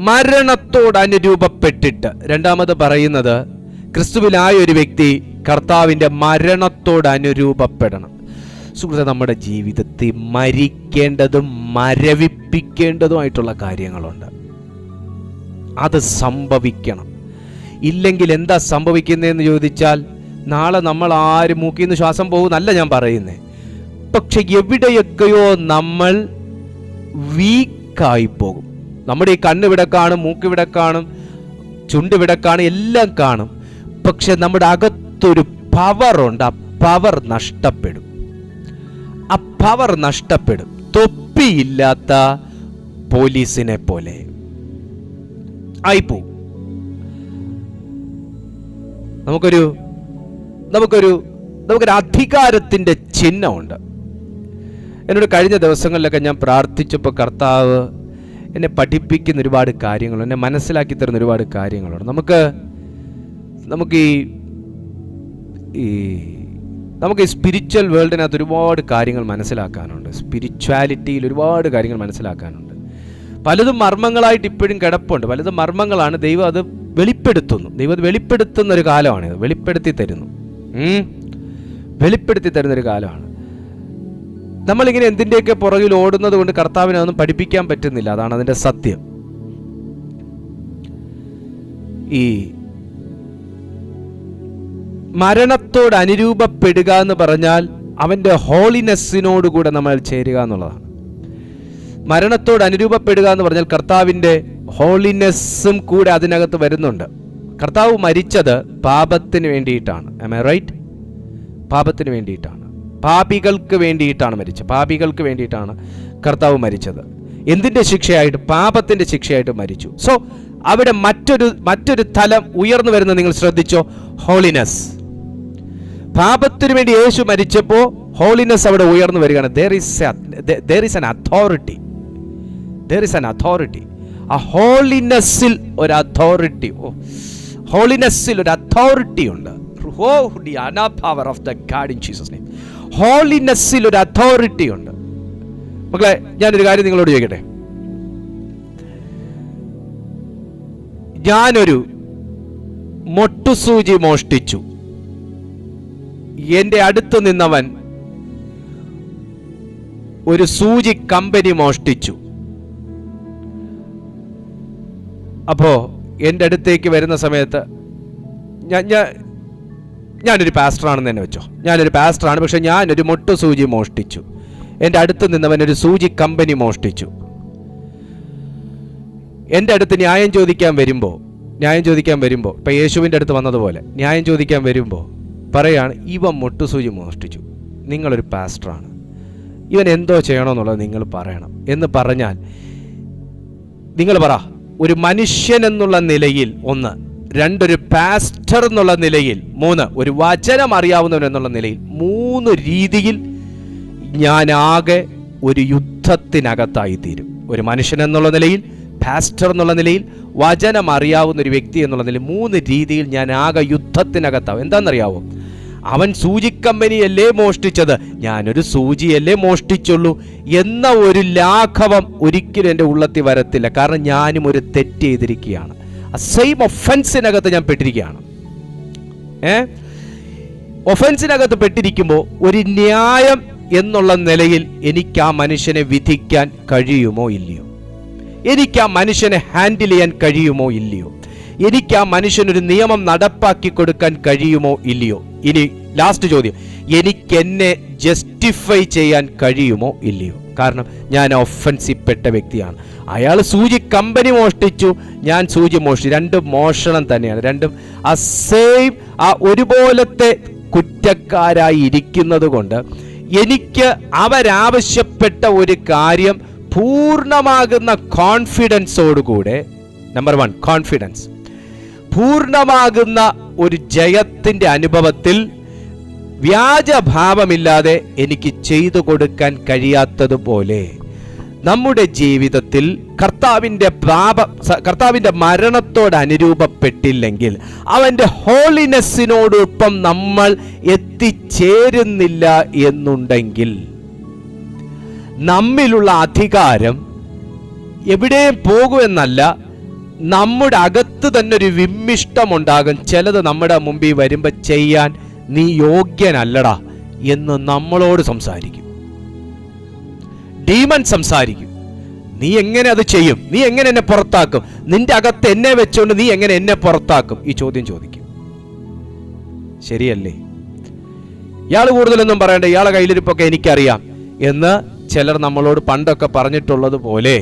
മരണത്തോട് അനുരൂപപ്പെട്ടിട്ട്, രണ്ടാമത് പറയുന്നത് ക്രിസ്തുവിലായ ഒരു വ്യക്തി കർത്താവിൻ്റെ മരണത്തോട് അനുരൂപപ്പെടണം. സുഹൃത്തെ, നമ്മുടെ ജീവിതത്തിൽ മരിക്കേണ്ടതും മരവിപ്പിക്കേണ്ടതുമായിട്ടുള്ള കാര്യങ്ങളുണ്ട്. അത് സംഭവിക്കണം. ഇല്ലെങ്കിൽ എന്താ സംഭവിക്കുന്നതെന്ന് ചോദിച്ചാൽ, നാളെ നമ്മൾ ആരും മൂക്കിൽ നിന്ന് ശ്വാസം പോകുന്നല്ല ഞാൻ പറയുന്നത്. പക്ഷെ എവിടെയൊക്കെയോ നമ്മൾ വീക്കായി പോകും. നമ്മുടെ ഈ കണ്ണിവിടെ കാണും, മൂക്കിവിടെ കാണും, ചുണ്ടിവിടെ കാണും, എല്ലാം കാണും. പക്ഷെ നമ്മുടെ അകത്തൊരു പവറുണ്ട്. ആ പവർ നഷ്ടപ്പെടും. തൊപ്പിയില്ലാത്ത പോലീസിനെ പോലെ ആയിപ്പോവും. നമുക്കൊരു അധികാരത്തിന്റെ ചിഹ്നമുണ്ട്. എന്നോട് കഴിഞ്ഞ ദിവസങ്ങളിലൊക്കെ ഞാൻ പ്രാർത്ഥിച്ചപ്പോൾ കർത്താവ് എന്നെ പഠിപ്പിക്കുന്ന ഒരുപാട് കാര്യങ്ങളുണ്ട്, എന്നെ മനസ്സിലാക്കി തരുന്ന ഒരുപാട് കാര്യങ്ങളുണ്ട്. നമുക്ക് ഈ സ്പിരിച്വൽ വേൾഡിനകത്ത് ഒരുപാട് കാര്യങ്ങൾ മനസ്സിലാക്കാനുണ്ട്. സ്പിരിച്വാലിറ്റിയിൽ ഒരുപാട് കാര്യങ്ങൾ മനസ്സിലാക്കാനുണ്ട്. പലതും മർമ്മങ്ങളായിട്ട് ഇപ്പോഴും കിടപ്പുണ്ട്. പലതും മർമ്മങ്ങളാണ്. ദൈവം അത് വെളിപ്പെടുത്തുന്ന ഒരു കാലമാണിത്. വെളിപ്പെടുത്തി തരുന്നൊരു കാലമാണ്. നമ്മളിങ്ങനെ എന്തിൻ്റെയൊക്കെ പുറകിൽ ഓടുന്നത് കൊണ്ട് കർത്താവിനെ ഒന്നും പഠിപ്പിക്കാൻ പറ്റുന്നില്ല. അതാണ് അതിൻ്റെ സത്യം. ഈ മരണത്തോട് അനുരൂപപ്പെടുക എന്ന് പറഞ്ഞാൽ അവൻ്റെ ഹോളിനെസ്സിനോടുകൂടെ നമ്മൾ ചേരുക എന്നുള്ളതാണ്. മരണത്തോട് അനുരൂപപ്പെടുക എന്ന് പറഞ്ഞാൽ കർത്താവിൻ്റെ ഹോളിനെസ്സും കൂടെ അതിനകത്ത് വരുന്നുണ്ട്. കർത്താവ് മരിച്ചത് പാപത്തിന് വേണ്ടിയിട്ടാണ്. Am I right? പാപത്തിന് വേണ്ടിയിട്ടാണ്, പാപികൾക്ക് വേണ്ടിയിട്ടാണ് മരിച്ചത്. പാപികൾക്ക് വേണ്ടിയിട്ടാണ് കർത്താവ് മരിച്ചത്. എന്തിൻ്റെ ശിക്ഷയായിട്ട്? പാപത്തിൻ്റെ ശിക്ഷയായിട്ട് മരിച്ചു. സോ അവിടെ മറ്റൊരു തലം ഉയർന്നു വരുന്നത് നിങ്ങൾ ശ്രദ്ധിച്ചോ? ഹോളിനെസ്. പാപത്തിന് വേണ്ടി യേശു മരിച്ചപ്പോൾ ഹോളിനെസ് അവിടെ ഉയർന്നു വരികയാണ്. There is an authority. ആ ഹോളിനെസ്സിൽ ഒരു അതോറിറ്റി ഉണ്ട്. Power of the God in Jesus name. ഹോളിനെസ്സിൽ ഒരു അതോറിറ്റി ഉണ്ട്. മക്കളെ, ഞാനൊരു കാര്യം നിങ്ങളോട് ചോദിക്കട്ടെ. ഞാനൊരു മൊട്ടുസൂചി മോഷ്ടിച്ചു. എൻ്റെ അടുത്ത് നിന്നവൻ ഒരു സൂചി കമ്പനി മോഷ്ടിച്ചു. അപ്പോ എൻ്റെ അടുത്തേക്ക് വരുന്ന സമയത്ത് ഞാനൊരു പാസ്റ്ററാണെന്ന് തന്നെ വെച്ചോ, ഞാനൊരു പാസ്റ്ററാണ്, പക്ഷെ ഞാനൊരു മൊട്ടു സൂചി മോഷ്ടിച്ചു. എൻ്റെ അടുത്ത് നിന്നവനൊരു സൂചി കമ്പനി മോഷ്ടിച്ചു. എൻ്റെ അടുത്ത് ന്യായം ചോദിക്കാൻ വരുമ്പോൾ ഇപ്പം യേശുവിൻ്റെ അടുത്ത് വന്നതുപോലെ ന്യായം ചോദിക്കാൻ വരുമ്പോൾ പറയാണ്, ഇവൻ മൊട്ടുസൂചി മോഷ്ടിച്ചു, നിങ്ങളൊരു പാസ്റ്ററാണ്, ഇവൻ എന്തോ ചെയ്യണമെന്നുള്ളത് നിങ്ങൾ പറയണം എന്ന് പറഞ്ഞാൽ, നിങ്ങൾ പറ, ഒരു മനുഷ്യൻ എന്നുള്ള നിലയിൽ 1, 2 ഒരു പാസ്റ്റർ എന്നുള്ള നിലയിൽ, 3 ഒരു വചനം അറിയാവുന്നവൻ എന്നുള്ള നിലയിൽ, 3 രീതിയിൽ ഞാനാകെ ഒരു യുദ്ധത്തിനകത്തായി തീരും. ഒരു മനുഷ്യൻ എന്നുള്ള നിലയിൽ, പാസ്റ്റർ എന്നുള്ള നിലയിൽ, വചനം അറിയാവുന്ന ഒരു വ്യക്തി എന്നുള്ള നിലയിൽ, 3 രീതിയിൽ ഞാൻ ആകെ യുദ്ധത്തിനകത്താവും. എന്താണെന്നറിയാവോ? അവൻ സൂചിക്കമ്പനിയല്ലേ മോഷ്ടിച്ചത്, ഞാനൊരു സൂചിയല്ലേ മോഷ്ടിച്ചുള്ളൂ എന്ന ഒരു ലാഘവം ഒരിക്കലും എൻ്റെ ഉള്ളത്തിൽ വരത്തില്ല. കാരണം ഞാനും ഒരു തെറ്റ് ചെയ്തിരിക്കുകയാണ്. സെയിം ഒഫൻസിനകത്ത് ഞാൻ പെട്ടിരിക്കുകയാണ്. ഒഫൻസിനകത്ത് പെട്ടിരിക്കുമ്പോൾ ഒരു ന്യായം എന്നുള്ള നിലയിൽ എനിക്ക് ആ മനുഷ്യനെ വിധിക്കാൻ കഴിയുമോ ഇല്ലയോ? എനിക്ക് ആ മനുഷ്യനെ ഹാൻഡിൽ ചെയ്യാൻ കഴിയുമോ ഇല്ലയോ? എനിക്ക് ആ മനുഷ്യനൊരു നിയമം നടപ്പാക്കി കൊടുക്കാൻ കഴിയുമോ ഇല്ലയോ? ഇനി ലാസ്റ്റ് ചോദ്യം, എനിക്ക് എന്നെ ജസ്റ്റിഫൈ ചെയ്യാൻ കഴിയുമോ ഇല്ലയോ? കാരണം ഞാൻ ഒഫൻസിൽപ്പെട്ട വ്യക്തിയാണ്. അയാൾ സൂചി കമ്പനി മോഷ്ടിച്ചു, ഞാൻ സൂചി മോഷ്ടിച്ചു. 2 മോഷണം തന്നെയാണ്. 2 ആ സെയിം ആ ഒരുപോലത്തെ കുറ്റക്കാരായി ഇരിക്കുന്നത് കൊണ്ട് എനിക്ക് അവരാവശ്യപ്പെട്ട ഒരു കാര്യം പൂർണ്ണമാകുന്ന കോൺഫിഡൻസോടുകൂടെ, നമ്പർ 1 കോൺഫിഡൻസ്, പൂർണ്ണമാകുന്ന ഒരു ജയത്തിൻ്റെ അനുഭവത്തിൽ വ്യാജഭാവമില്ലാതെ എനിക്ക് ചെയ്തു കൊടുക്കാൻ കഴിയാത്തതുപോലെ നമ്മുടെ ജീവിതത്തിൽ കർത്താവിൻ്റെ മരണത്തോട് അനുരൂപപ്പെട്ടില്ലെങ്കിൽ, അവൻ്റെ ഹോളിനെസ്സിനോടൊപ്പം നമ്മൾ എത്തിച്ചേരുന്നില്ല എന്നുണ്ടെങ്കിൽ, നമ്മിലുള്ള അധികാരം എവിടെയും പോകുമെന്നല്ല, നമ്മുടെ അകത്ത് തന്നെ ഒരു വിമ്മിഷ്ടമുണ്ടാകും. ചിലത് നമ്മുടെ മുമ്പിൽ വരുമ്പോൾ ചെയ്യാൻ നീ യോഗ്യനല്ലടാ എന്ന് നമ്മളോട് സംസാരിക്കും. ഡീമൻ സംസാരിക്കും. നീ എങ്ങനെ അത് ചെയ്യും? നീ എങ്ങനെ എന്നെ പുറത്താക്കും? നിന്റെ അകത്ത് എന്നെ വെച്ചുകൊണ്ട് നീ എങ്ങനെ എന്നെ പുറത്താക്കും? ഈ ചോദ്യം ചോദിക്കും. ശരിയല്ലേ? ഇയാൾ കൂടുതലൊന്നും പറയണ്ട, ഇയാളെ കയ്യിലിരിപ്പൊക്കെ എനിക്കറിയാം എന്ന് ചിലർ നമ്മളോട് പണ്ടൊക്കെ പറഞ്ഞിട്ടുള്ളത് പോലെ,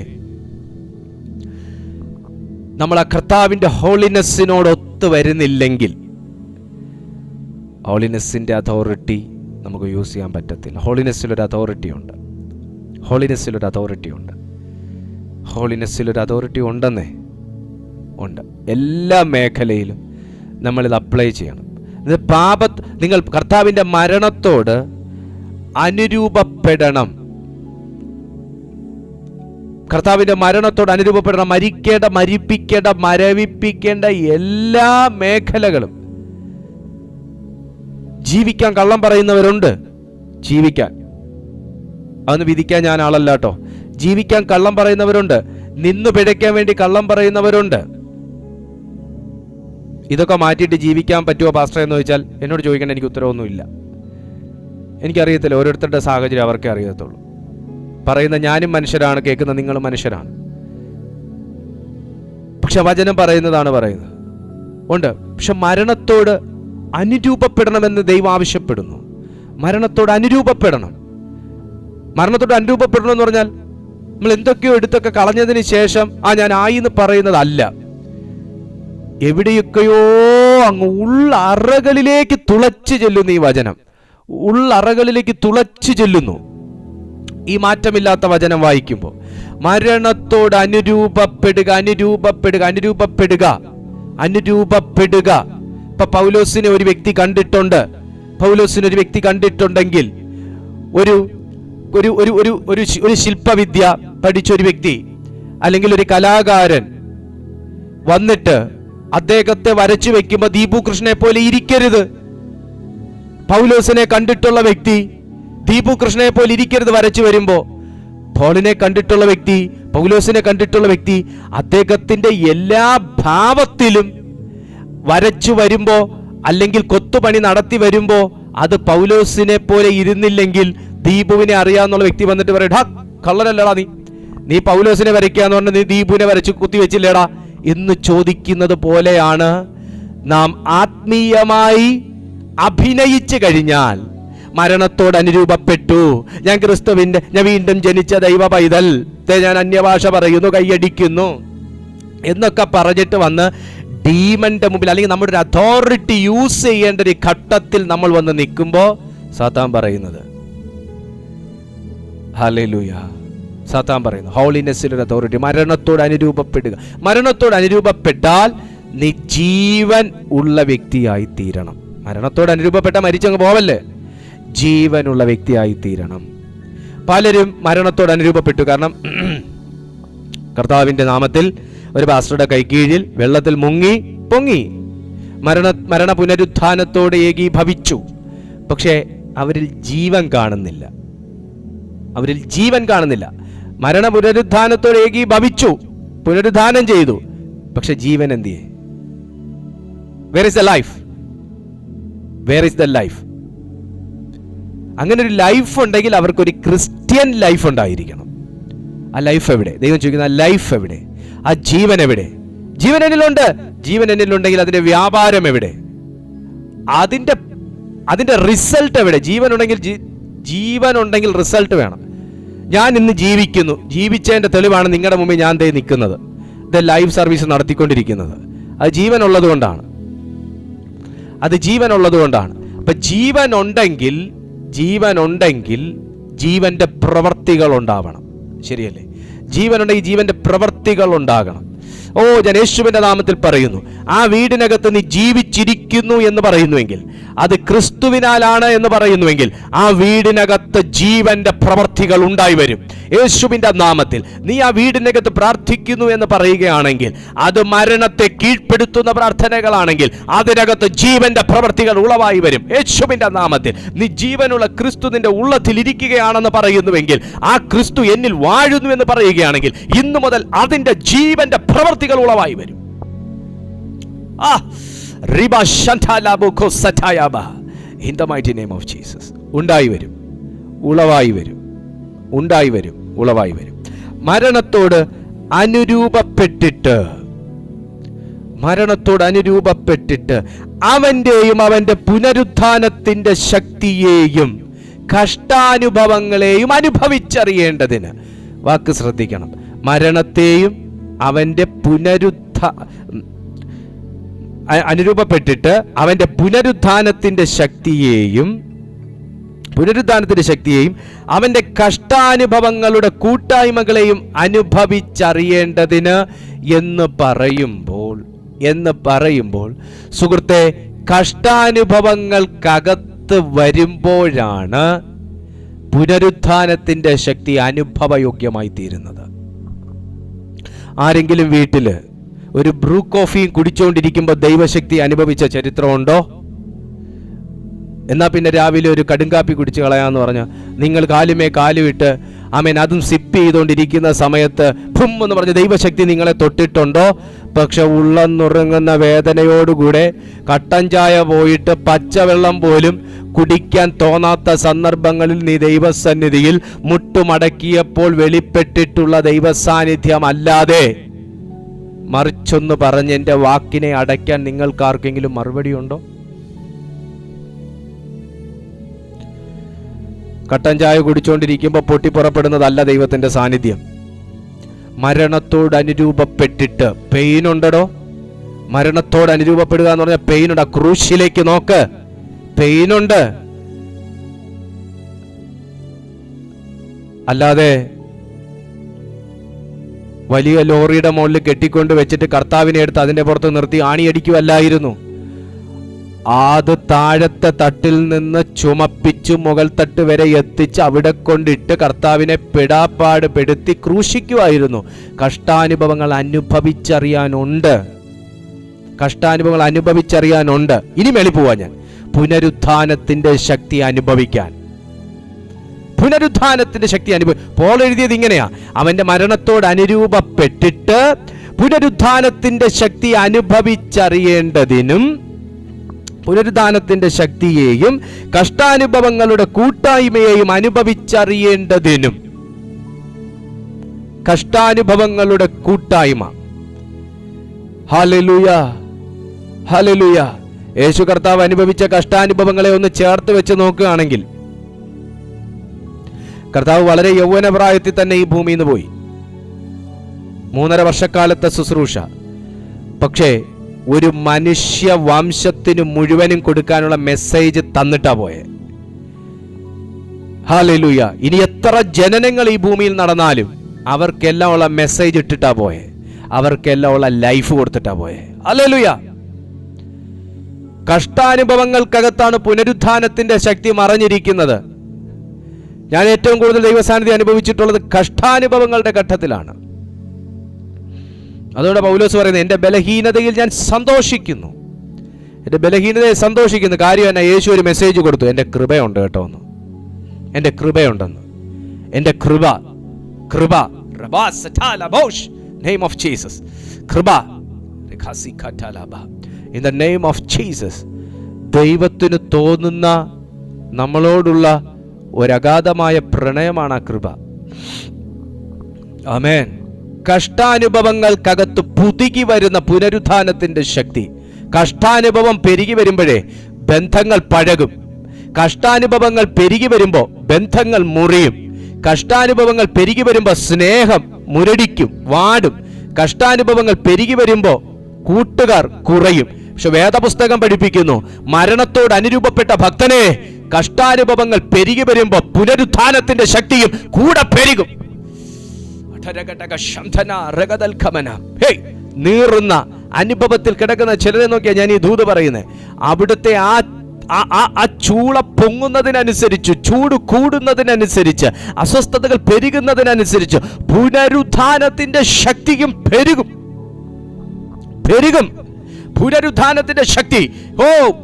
നമ്മൾ ആ കർത്താവിൻ്റെ ഹോളിനെസ്സിനോടൊത്ത് വരുന്നില്ലെങ്കിൽ ഹോളിനെസ്സിൻ്റെ അതോറിറ്റി നമുക്ക് യൂസ് ചെയ്യാൻ പറ്റത്തില്ല. ഹോളിനെസ്സിലൊരു അതോറിറ്റി ഉണ്ട്. ഹോളിനെസ്സിലൊരു അതോറിറ്റി ഉണ്ടെന്നേ ഉണ്ട്. എല്ലാ മേഖലയിലും നമ്മളിത് അപ്ലൈ ചെയ്യണം. ഇത് നിങ്ങൾ കർത്താവിൻ്റെ മരണത്തോട് അനുരൂപപ്പെടണം. മരവിപ്പിക്കേണ്ട എല്ലാ മേഖലകളും. ജീവിക്കാൻ കള്ളം പറയുന്നവരുണ്ട്. ജീവിക്കാൻ, അതൊന്ന് വിധിക്കാൻ ഞാൻ ആളല്ല കേട്ടോ. ജീവിക്കാൻ കള്ളം പറയുന്നവരുണ്ട്. നിന്ന് പിഴയ്ക്കാൻ വേണ്ടി കള്ളം പറയുന്നവരുണ്ട്. ഇതൊക്കെ മാറ്റിയിട്ട് ജീവിക്കാൻ പറ്റുമോ പാസ്റ്റർ എന്ന് ചോദിച്ചാൽ എന്നോട് ചോദിക്കേണ്ട, എനിക്ക് ഉത്തരവൊന്നുമില്ല. എനിക്കറിയത്തില്ല. ഓരോരുത്തരുടെ സാഹചര്യം അവർക്കേ അറിയത്തുള്ളൂ. പറയുന്ന ഞാനും മനുഷ്യരാണ്, കേൾക്കുന്ന നിങ്ങളും മനുഷ്യരാണ്. പക്ഷെ വചനം പറയുന്നതാണ് പറയുന്നത് ഉണ്ട്. പക്ഷെ മരണത്തോട് അനുരൂപപ്പെടണമെന്ന് ദൈവം ആവശ്യപ്പെടുന്നു. മരണത്തോട് അനുരൂപപ്പെടണം എന്ന് പറഞ്ഞാൽ നമ്മൾ എന്തൊക്കെയോ എടുത്തൊക്കെ കളഞ്ഞതിന് ശേഷം ഞാൻ എന്ന് പറയുന്നതല്ല. എവിടെയൊക്കെയോ അങ്ങ് ഉള്ളറകളിലേക്ക് തുളച്ചു ചെല്ലുന്നു. ഈ വചനം ഉള്ളറകളിലേക്ക് തുളച്ചു ചെല്ലുന്നു. ഈ മാറ്റമില്ലാത്ത വചനം വായിക്കുമ്പോൾ മരണത്തോട് അനുരൂപപ്പെടുക. ഇപ്പൊ പൗലോസിനെ ഒരു വ്യക്തി കണ്ടിട്ടുണ്ടെങ്കിൽ, ഒരു ശില്പവിദ്യ പഠിച്ച ഒരു വ്യക്തി അല്ലെങ്കിൽ ഒരു കലാകാരൻ വന്നിട്ട് അദ്ദേഹത്തെ വരച്ചു വെക്കുമ്പോൾ ദീപു കൃഷ്ണനെ പോലെ ഇരിക്കരുത്. പൗലോസിനെ കണ്ടിട്ടുള്ള വ്യക്തി ദീപു കൃഷ്ണനെ പോലെ ഇരിക്കരുത് വരച്ചു വരുമ്പോ. പൗലിനെ കണ്ടിട്ടുള്ള വ്യക്തി, പൗലോസിനെ കണ്ടിട്ടുള്ള വ്യക്തി അദ്ദേഹത്തിന്റെ എല്ലാ ഭാവത്തിലും വരച്ചു വരുമ്പോ അല്ലെങ്കിൽ കൊത്തുപണി നടത്തി വരുമ്പോ അത് പൗലോസിനെ പോലെ ഇരുന്നില്ലെങ്കിൽ ദീപുവിനെ അറിയാന്നുള്ള വ്യക്തി വന്നിട്ട് പറയും, കള്ളനല്ലടാ നീ പൗലോസിനെ വരയ്ക്കാന്ന് പറഞ്ഞ നീ ദീപുവിനെ വരച്ച് കുത്തിവെച്ചില്ലേടാ എന്ന് ചോദിക്കുന്നത് പോലെയാണ് നാം ആത്മീയമായി അഭിനയിച്ചു കഴിഞ്ഞാൽ, മരണത്തോട് അനുരൂപപ്പെട്ടു, ഞാൻ വീണ്ടും ജനിച്ച ദൈവ പൈതൽ, ഞാൻ അന്യഭാഷ പറയുന്നു, കൈയടിക്കുന്നു എന്നൊക്കെ പറഞ്ഞിട്ട് വന്ന് ഡീമന്റെ മുമ്പിൽ അല്ലെങ്കിൽ നമ്മുടെ ഒരു അതോറിറ്റി യൂസ് ചെയ്യേണ്ട ഒരു ഘട്ടത്തിൽ നമ്മൾ വന്ന് നിൽക്കുമ്പോൾ സാത്താൻ പറയുന്നത്, ഹല്ലേലൂയ, സാത്താൻ പറയുന്നു ഹോളിനെസ്സിലൊരു അതോറിറ്റി, മരണത്തോട് അനുരൂപപ്പെടുക. മരണത്തോട് അനുരൂപപ്പെട്ടാൽ നീ ജീവൻ ഉള്ള വ്യക്തിയായി തീരണം. മരണത്തോട് അനുരൂപപ്പെട്ട മരിച്ചങ്ങ് പോവല്ലേ, ജീവനുള്ള വ്യക്തിയായി തീരണം. പലരും മരണത്തോട് അനുരൂപപ്പെട്ടു. കാരണം കർത്താവിൻ്റെ നാമത്തിൽ ഒരു പാസ്റ്ററുടെ കൈക്കീഴിൽ വെള്ളത്തിൽ മുങ്ങി പൊങ്ങി മരണ പുനരുത്ഥാനത്തോട് ഏകീഭവിച്ചു. പക്ഷേ അവരിൽ ജീവൻ കാണുന്നില്ല. മരണ പുനരുത്ഥാനത്തോട് ഏകീഭവിച്ചു, പുനരുത്ഥാനം ചെയ്തു, പക്ഷെ ജീവൻ എന്തിയെ? Where is the life? Where is the life? അങ്ങനെ ഒരു ലൈഫ് ഉണ്ടെങ്കിൽ അവർക്കൊരു ക്രിസ്ത്യൻ ലൈഫ് ഉണ്ടായിരിക്കണം. ആ ലൈഫ് എവിടെ? ദൈവം ചോദിക്കുന്ന ആ ലൈഫ് എവിടെ? ആ ജീവൻ എവിടെ? ജീവൻ എന്നിലുണ്ട്. ജീവൻ എന്നിലുണ്ടെങ്കിൽ അതിന്റെ വ്യാപാരം എവിടെ? അതിന്റെ റിസൾട്ട് എവിടെ? ജീവൻ ഉണ്ടെങ്കിൽ റിസൾട്ട് വേണം. ഞാൻ ഇന്ന് ജീവിക്കുന്നു, ജീവിച്ചതിന്റെ തെളിവാണ് നിങ്ങളുടെ മുമ്പിൽ ഞാൻ നിൽക്കുന്നത്, ഇത് ലൈവ് സർവീസ് നടത്തിക്കൊണ്ടിരിക്കുന്നത്. അത് ജീവൻ ഉള്ളത് കൊണ്ടാണ്. അപ്പൊ ജീവൻ ഉണ്ടെങ്കിൽ ജീവന്റെ പ്രവർത്തികൾ ഉണ്ടാവണം. ശരിയല്ലേ? ജീവൻ ഉണ്ടെങ്കിൽ ജീവന്റെ പ്രവർത്തികൾ ഉണ്ടാകണം. ഞാൻ യേശുവിന്റെ നാമത്തിൽ പറയുന്നു, ആ വീടിനകത്ത് നീ ജീവിച്ചിരിക്കുന്നു എന്ന് പറയുന്നുവെങ്കിൽ, അത് ക്രിസ്തുവിനാലാണ് എന്ന് പറയുന്നുവെങ്കിൽ, ആ വീടിനകത്ത് ജീവന്റെ പ്രവർത്തികൾ ഉണ്ടായി വരും. യേശുവിന്റെ നാമത്തിൽ നീ ആ വീടിനകത്ത് പ്രാർത്ഥിക്കുന്നു എന്ന് പറയുകയാണെങ്കിൽ, അത് മരണത്തെ കീഴ്പ്പെടുത്തുന്ന പ്രാർത്ഥനകളാണെങ്കിൽ അതിനകത്ത് ജീവന്റെ പ്രവർത്തികൾ ഉളവായി വരും. യേശുവിന്റെ നാമത്തിൽ നീ ജീവനുള്ള ക്രിസ്തു നിന്റെ ഉള്ളത്തിൽ ഇരിക്കുകയാണെന്ന് പറയുന്നുവെങ്കിൽ, ആ ക്രിസ്തു എന്നിൽ വാഴുന്നു എന്ന് പറയുകയാണെങ്കിൽ, ഇന്നു മുതൽ അതിന്റെ ജീവന്റെ പ്രവർത്തികൾ ഉളവായി വരും. In the mighty name of Jesus. ഉണ്ടായി വരും, ഉളവായി വരും. മരണത്തോട് അനുരൂപപ്പെട്ടിട്ട് അവന്റെയും അവന്റെ പുനരുത്ഥാനത്തിന്റെ ശക്തിയെയും കഷ്ടാനുഭവങ്ങളെയും അനുഭവിച്ചറിയേണ്ടതിന്, വാക്ക് ശ്രദ്ധിക്കണം, മരണത്തെയും അവന്റെ അനുരൂപപ്പെട്ടിട്ട് അവന്റെ പുനരുത്ഥാനത്തിന്റെ ശക്തിയെയും അവന്റെ കഷ്ടാനുഭവങ്ങളുടെ കൂട്ടായ്മകളെയും അനുഭവിച്ചറിയേണ്ടതിന് എന്ന് പറയുമ്പോൾ സുഹൃത്തെ, കഷ്ടാനുഭവങ്ങൾക്കകത്ത് വരുമ്പോഴാണ് പുനരുത്ഥാനത്തിന്റെ ശക്തി അനുഭവയോഗ്യമായി തീരുന്നത്. ആരെങ്കിലും വീട്ടില് ഒരു ബ്രൂ കോഫിയും കുടിച്ചുകൊണ്ടിരിക്കുമ്പോൾ ദൈവശക്തി അനുഭവിച്ച ചരിത്രമുണ്ടോ? എന്നാൽ പിന്നെ രാവിലെ ഒരു കടുങ്കാപ്പി കുടിച്ച് കളയാന്ന് പറഞ്ഞാൽ നിങ്ങൾ കാലുമേ കാലുവിട്ട് അതും സിപ്പ് ചെയ്തുകൊണ്ടിരിക്കുന്ന സമയത്ത് ഭും എന്ന് പറഞ്ഞ ദൈവശക്തി നിങ്ങളെ തൊട്ടിട്ടുണ്ടോ? പക്ഷെ ഉള്ളന്നുറങ്ങുന്ന വേദനയോടുകൂടെ കട്ടൻ ചായ പോയിട്ട് പച്ചവെള്ളം പോലും കുടിക്കാൻ തോന്നാത്ത സന്ദർഭങ്ങളിൽ നീ ദൈവസന്നിധിയിൽ മുട്ടുമടക്കിയപ്പോൾ വെളിപ്പെട്ടിട്ടുള്ള ദൈവസാന്നിധ്യം അല്ലാതെ മറിച്ചൊന്ന് പറഞ്ഞ് എൻ്റെ വാക്കിനെ അടയ്ക്കാൻ നിങ്ങൾക്കാർക്കെങ്കിലും മറുപടിയുണ്ടോ? കട്ടൻ ചായ കുടിച്ചുകൊണ്ടിരിക്കുമ്പോൾ പൊട്ടിപ്പുറപ്പെടുന്നതല്ല ദൈവത്തിന്റെ സാന്നിധ്യം. മരണത്തോട് അനുരൂപപ്പെട്ടിട്ട് പെയിൻ ഉണ്ടോ? മരണത്തോട് അനുരൂപപ്പെടുക എന്ന് പറഞ്ഞാൽ പെയിൻ ഉണ്ട്. ക്രൂശിലേക്ക് നോക്ക്, പെയിനുണ്ട്. അല്ലാതെ വലിയ ലോറിയുടെ മുകളിൽ കെട്ടിക്കൊണ്ട് വെച്ചിട്ട് കർത്താവിനെ എടുത്ത് അതിന്റെ പുറത്ത് നിർത്തി ആണിയടിക്കുമല്ലായിരുന്നു. അത് താഴത്തെ തട്ടിൽ നിന്ന് ചുമപ്പിച്ചു മുകൾ തട്ട് വരെ എത്തിച്ച് അവിടെ കൊണ്ടിട്ട് കർത്താവിനെ പെടാപ്പാട് പെടുത്തി ക്രൂശിക്കുമായിരുന്നു. കഷ്ടാനുഭവങ്ങൾ അനുഭവിച്ചറിയാനുണ്ട്. ഇനി മേളി പോവാ ഞാൻ പുനരുത്ഥാനത്തിന്റെ ശക്തി അനുഭവിക്കാൻ. പോൾ എഴുതിയത് ഇങ്ങനെയാ, അവന്റെ മരണത്തോട് അനുരൂപപ്പെട്ടിട്ട് പുനരുത്ഥാനത്തിന്റെ ശക്തി അനുഭവിച്ചറിയേണ്ടതിനും പുനരുത്ഥാനത്തിന്റെ ശക്തിയെയും കഷ്ടാനുഭവങ്ങളുടെ കൂട്ടായ്മയെയും അനുഭവിച്ചറിയേണ്ടതിനും. കഷ്ടാനുഭവങ്ങളുടെ കൂട്ടായ്മ. Hallelujah, hallelujah. യേശു കർത്താവ് അനുഭവിച്ച കഷ്ടാനുഭവങ്ങളെ ഒന്ന് ചേർത്ത് വെച്ച് നോക്കുകയാണെങ്കിൽ, കർത്താവ് വളരെ യൗവനപ്രായത്തിൽ തന്നെ ഈ ഭൂമിയിൽ നിന്ന് പോയി. 3.5 വർഷക്കാലത്തെ ശുശ്രൂഷ. പക്ഷേ ഒരു മനുഷ്യ വംശത്തിന് മുഴുവനും കൊടുക്കാനുള്ള മെസ്സേജ് തന്നിട്ടാ പോയെ. ഹല്ലേലൂയ. ഇനി എത്ര ജനനങ്ങൾ ഈ ഭൂമിയിൽ നടന്നാലും അവർക്കെല്ലാം ഉള്ള മെസ്സേജ് ഇട്ടിട്ടാ പോയെ. അവർക്കെല്ലാം ഉള്ള ലൈഫ് കൊടുത്തിട്ടാ പോയെ. ഹല്ലേലൂയ. കഷ്ടാനുഭവങ്ങൾക്കകത്താണ് പുനരുത്ഥാനത്തിന്റെ ശക്തി മറഞ്ഞിരിക്കുന്നത്. ഞാൻ ഏറ്റവും കൂടുതൽ ദൈവസാന്നിധ്യം അനുഭവിച്ചിട്ടുള്ളത് കഷ്ടാനുഭവങ്ങളുടെ ഘട്ടത്തിലാണ്. അതുകൊണ്ട് പൗലോസ് പറയുന്നത്, എൻ്റെ ബലഹീനതയിൽ ഞാൻ സന്തോഷിക്കുന്നു. എൻ്റെ ബലഹീനതയെ സന്തോഷിക്കുന്നു. കാര്യം എന്നാ? യേശു ഒരു മെസ്സേജ് കൊടുത്തു, എൻ്റെ കൃപയുണ്ട് കേട്ടോ എന്ന്. എൻ്റെ കൃപയുണ്ടെന്ന്. എൻ്റെ കൃപ നെയിം ഓഫ് ജീസസ്. കൃപ in the name of Jesus. ദൈവത്തിന് തോന്നുന്ന നമ്മളോടുള്ള ഒരഗാധമായ പ്രണയമാണ് ആ കൃപ. ആമേൻ. കഷ്ടാനുഭവങ്ങൾക്കകത്ത് പുതുകി വരുന്ന പുനരുത്ഥാനത്തിന്റെ ശക്തി. കഷ്ടാനുഭവം പെരുകി വരുമ്പോഴേ ബന്ധങ്ങൾ പഴകും. കഷ്ടാനുഭവങ്ങൾ പെരുകി വരുമ്പോൾ ബന്ധങ്ങൾ മുറിയും. കഷ്ടാനുഭവങ്ങൾ പെരുകി വരുമ്പോൾ സ്നേഹം മുരടിക്കും, വാടും. കഷ്ടാനുഭവങ്ങൾ പെരുകി വരുമ്പോൾ കൂട്ടുകാർ കുറയും. പക്ഷെ വേദപുസ്തകം പഠിപ്പിക്കുന്നു, മരണത്തോട് അനുരൂപപ്പെട്ട ഭക്തനെ കഷ്ടാനുഭവങ്ങൾ പെരുകി വരുമ്പോൾ പുനരുത്ഥാനത്തിന്റെ ശക്തിയും കൂടെ പെരുകും. നീറുന്ന അനുഭവത്തിൽ കിടക്കുന്ന ചിലരെ നോക്കിയാ ഞാൻ ഈ ദൂത് പറയുന്നത്. അവിടുത്തെ ആ ചൂള പൊങ്ങുന്നതിനനുസരിച്ച്, ചൂട് കൂടുന്നതിനനുസരിച്ച്, അസ്വസ്ഥതകൾ പെരുകുന്നതിനനുസരിച്ച് പുനരുത്ഥാനത്തിന്റെ ശക്തിയും പെരുകും. പുനരുത്ഥാനത്തിന്റെ ശക്തി.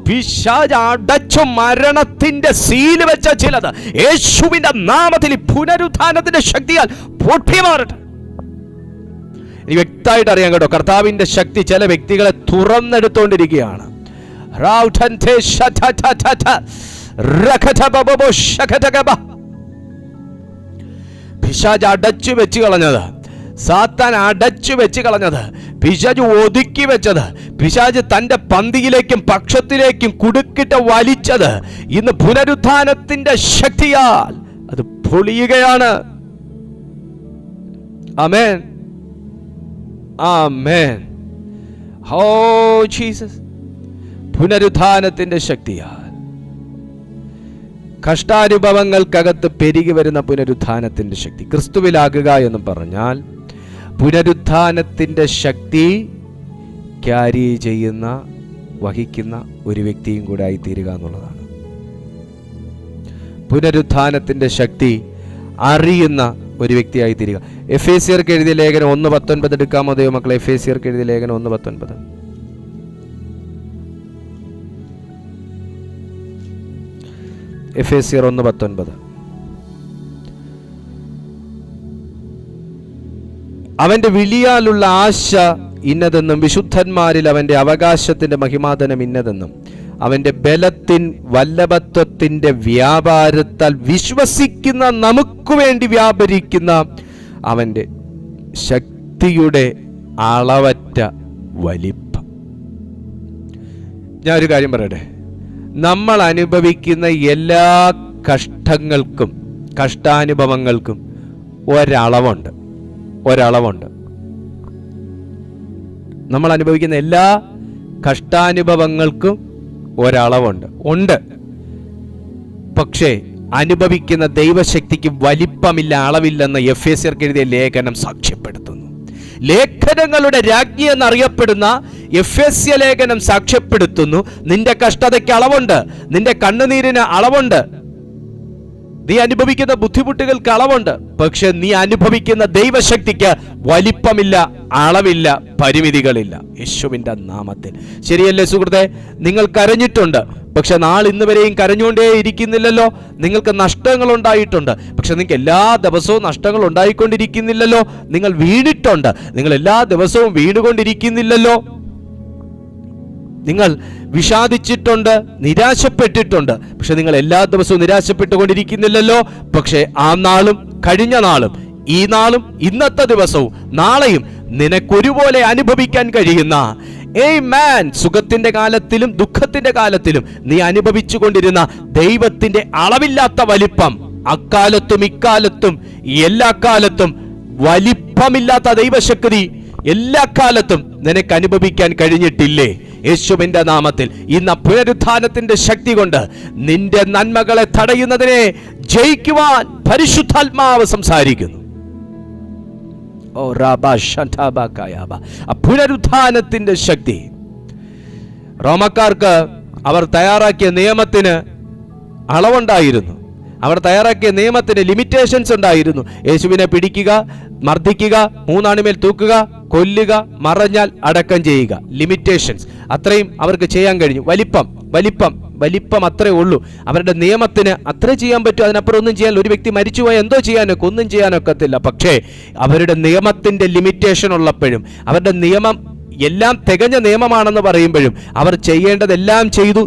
പിശാച് അടച്ചു മരണത്തിന്റെ സീല് വെച്ച ചിലത് യേശുവിന്റെ നാമത്തിൽ പുനരുത്ഥാനത്തിന്റെ ശക്തിയാൽ പൊട്ടി മാറട്ടെ. എനിക്ക് വ്യക്തമായിട്ട് അറിയാം കേട്ടോ, കർത്താവിന്റെ ശക്തി ചില വ്യക്തികളെ തുറന്നെടുത്തോണ്ടിരിക്കുകയാണ്. പിശാച് അടച്ചു വെച്ച് കളഞ്ഞത്, സാത്താൻ അടച്ചു വെച്ച് കളഞ്ഞത്, പിശാച് ഒതുക്കി വെച്ചത്, പിശാച് തന്റെ പന്തിയിലേക്കും പക്ഷത്തിലേക്കും കുടുക്കിട്ട് വലിച്ചത് ഇന്ന് പുനരുത്ഥാനത്തിന്റെ ശക്തിയാൽ അത് പൊളിയുകയാണ്. ആമേൻ, ആമേൻ. Oh Jesus. പുനരുത്ഥാനത്തിന്റെ ശക്തിയാൽ കഷ്ടാനുഭവങ്ങൾക്കകത്ത് പെരുകി വരുന്ന പുനരുത്ഥാനത്തിന്റെ ശക്തി. ക്രിസ്തുവിലാകുക എന്ന് പറഞ്ഞാൽ പുനരുത്ഥാനത്തിന്റെ ശക്തി ക്യാരി ചെയ്യുന്ന, വഹിക്കുന്ന ഒരു വ്യക്തിയും കൂടെ ആയിത്തീരുക എന്നുള്ളതാണ്. പുനരുത്ഥാനത്തിന്റെ ശക്തി അറിയുന്ന ഒരു വ്യക്തിയായി തീരുക. എഫേസ്യർക്ക് എഴുതിയ ലേഖനം 1:19 എടുക്കാമോ ദൈവമക്കളെ? എഫേസ്യർക്ക് എഴുതിയ ലേഖനം 1:19. എഫേസ്യർ 1:19. അവന്റെ വിളിയാലുള്ള ആശ ഇന്നതെന്നും വിശുദ്ധന്മാരിൽ അവന്റെ അവകാശത്തിന്റെ മഹിമാധനം ഇന്നതെന്നും അവന്റെ ബലത്തിൻ വല്ലഭത്വത്തിന്റെ വ്യാപാരത്താൽ വിശ്വസിക്കുന്ന നമുക്ക് വേണ്ടി വ്യാപരിക്കുന്ന അവന്റെ ശക്തിയുടെ അളവറ്റ വലിപ്പം. ഞാനൊരു കാര്യം പറയട്ടെ, നമ്മൾ അനുഭവിക്കുന്ന എല്ലാ കഷ്ടങ്ങൾക്കും കഷ്ടാനുഭവങ്ങൾക്കും ഒരളവുണ്ട്. നമ്മൾ അനുഭവിക്കുന്ന എല്ലാ കഷ്ടാനുഭവങ്ങൾക്കും ഒരളവുണ്ട്. പക്ഷേ അനുഭവിക്കുന്ന ദൈവശക്തിക്ക് വലിപ്പമില്ല, അളവില്ലെന്ന് എഫേസ്യർക്ക് എഴുതിയ ലേഖനം സാക്ഷ്യപ്പെടുത്തുന്നു. ലേഖനങ്ങളുടെ രാജ്ഞി എന്നറിയപ്പെടുന്ന എഫേസ്യ ലേഖനം സാക്ഷ്യപ്പെടുത്തുന്നു, നിന്റെ കഷ്ടതയ്ക്ക് അളവുണ്ട്, നിന്റെ കണ്ണുനീരിന് അളവുണ്ട്, നീ അനുഭവിക്കുന്ന ബുദ്ധിമുട്ടുകൾക്ക് അളവുണ്ട്. പക്ഷെ നീ അനുഭവിക്കുന്ന ദൈവശക്തിക്ക് വലിപ്പമില്ല, അളവില്ല, പരിമിതികളില്ല. യേശുവിന്റെ നാമത്തിൽ. ശരിയല്ലേ സുഹൃത്തെ? നിങ്ങൾ കരഞ്ഞിട്ടുണ്ട്, പക്ഷെ ഇന്ന് വരെയും കരഞ്ഞുകൊണ്ടേ ഇരിക്കുന്നില്ലല്ലോ. നിങ്ങൾക്ക് നഷ്ടങ്ങൾ ഉണ്ടായിട്ടുണ്ട്, പക്ഷെ നിങ്ങൾക്ക് എല്ലാ ദിവസവും നഷ്ടങ്ങൾ ഉണ്ടായിക്കൊണ്ടിരിക്കുന്നില്ലല്ലോ. നിങ്ങൾ വീണിട്ടുണ്ട്, നിങ്ങൾ എല്ലാ ദിവസവും വീണുകൊണ്ടിരിക്കുന്നില്ലല്ലോ. നിങ്ങൾ വിഷാദിച്ചിട്ടുണ്ട്, നിരാശപ്പെട്ടിട്ടുണ്ട്, പക്ഷെ നിങ്ങൾ എല്ലാ ദിവസവും നിരാശപ്പെട്ടുകൊണ്ടിരിക്കുന്നില്ലല്ലോ. പക്ഷെ ആ നാളും കഴിഞ്ഞ നാളും ഈ നാളും ഇന്നത്തെ ദിവസവും നാളെയും നിനക്കൊരുപോലെ അനുഭവിക്കാൻ കഴിയുന്ന ആമേൻ. സുഖത്തിന്റെ കാലത്തിലും ദുഃഖത്തിന്റെ കാലത്തിലും നീ അനുഭവിച്ചു കൊണ്ടിരുന്ന ദൈവത്തിന്റെ അളവില്ലാത്ത വലിപ്പം, അക്കാലത്തും ഇക്കാലത്തും എല്ലാ കാലത്തും വലിപ്പമില്ലാത്ത ദൈവശക്തി എല്ലാ കാലത്തും നിനക്ക് അനുഭവിക്കാൻ കഴിഞ്ഞിട്ടില്ലേ? യേശുവിന്റെ നാമത്തിൽ ഇന്ന് പുനരുത്ഥാനത്തിന്റെ ശക്തി കൊണ്ട് നിന്റെ നന്മകളെ തടയുന്നതിനെ ജയിക്കുവാൻ പരിശുദ്ധാത്മാവ് സംസാരിക്കുന്നു. പുനരുത്ഥാനത്തിന്റെ ശക്തി. റോമക്കാർക്ക് അവർ തയ്യാറാക്കിയ നിയമത്തിന് അളവുണ്ടായിരുന്നു. അവർ തയ്യാറാക്കിയ നിയമത്തിന് ലിമിറ്റേഷൻസ് ഉണ്ടായിരുന്നു. യേശുവിനെ പിടിക്കുക, മർദ്ദിക്കുക, മൂന്നാണിമേൽ തൂക്കുക, കൊല്ലുക, മറഞ്ഞാൽ അടക്കം ചെയ്യുക. ലിമിറ്റേഷൻസ് അത്രയും അവർക്ക് ചെയ്യാൻ കഴിഞ്ഞു. വലിപ്പം അത്രേ ഉള്ളൂ. അവരുടെ നിയമത്തിന് അത്രേ ചെയ്യാൻ പറ്റും. അതിനപ്പുറം ഒന്നും ചെയ്യാൻ, ഒരു വ്യക്തി മരിച്ചുപോയാൽ എന്തോ ചെയ്യാനൊക്കെ, ഒന്നും ചെയ്യാനൊക്കത്തില്ല. പക്ഷേ അവരുടെ നിയമത്തിന്റെ ലിമിറ്റേഷൻ ഉള്ളപ്പോഴും, അവരുടെ നിയമം എല്ലാം തികഞ്ഞ നിയമമാണെന്ന് പറയുമ്പോഴും അവർ ചെയ്യേണ്ടതെല്ലാം ചെയ്തു,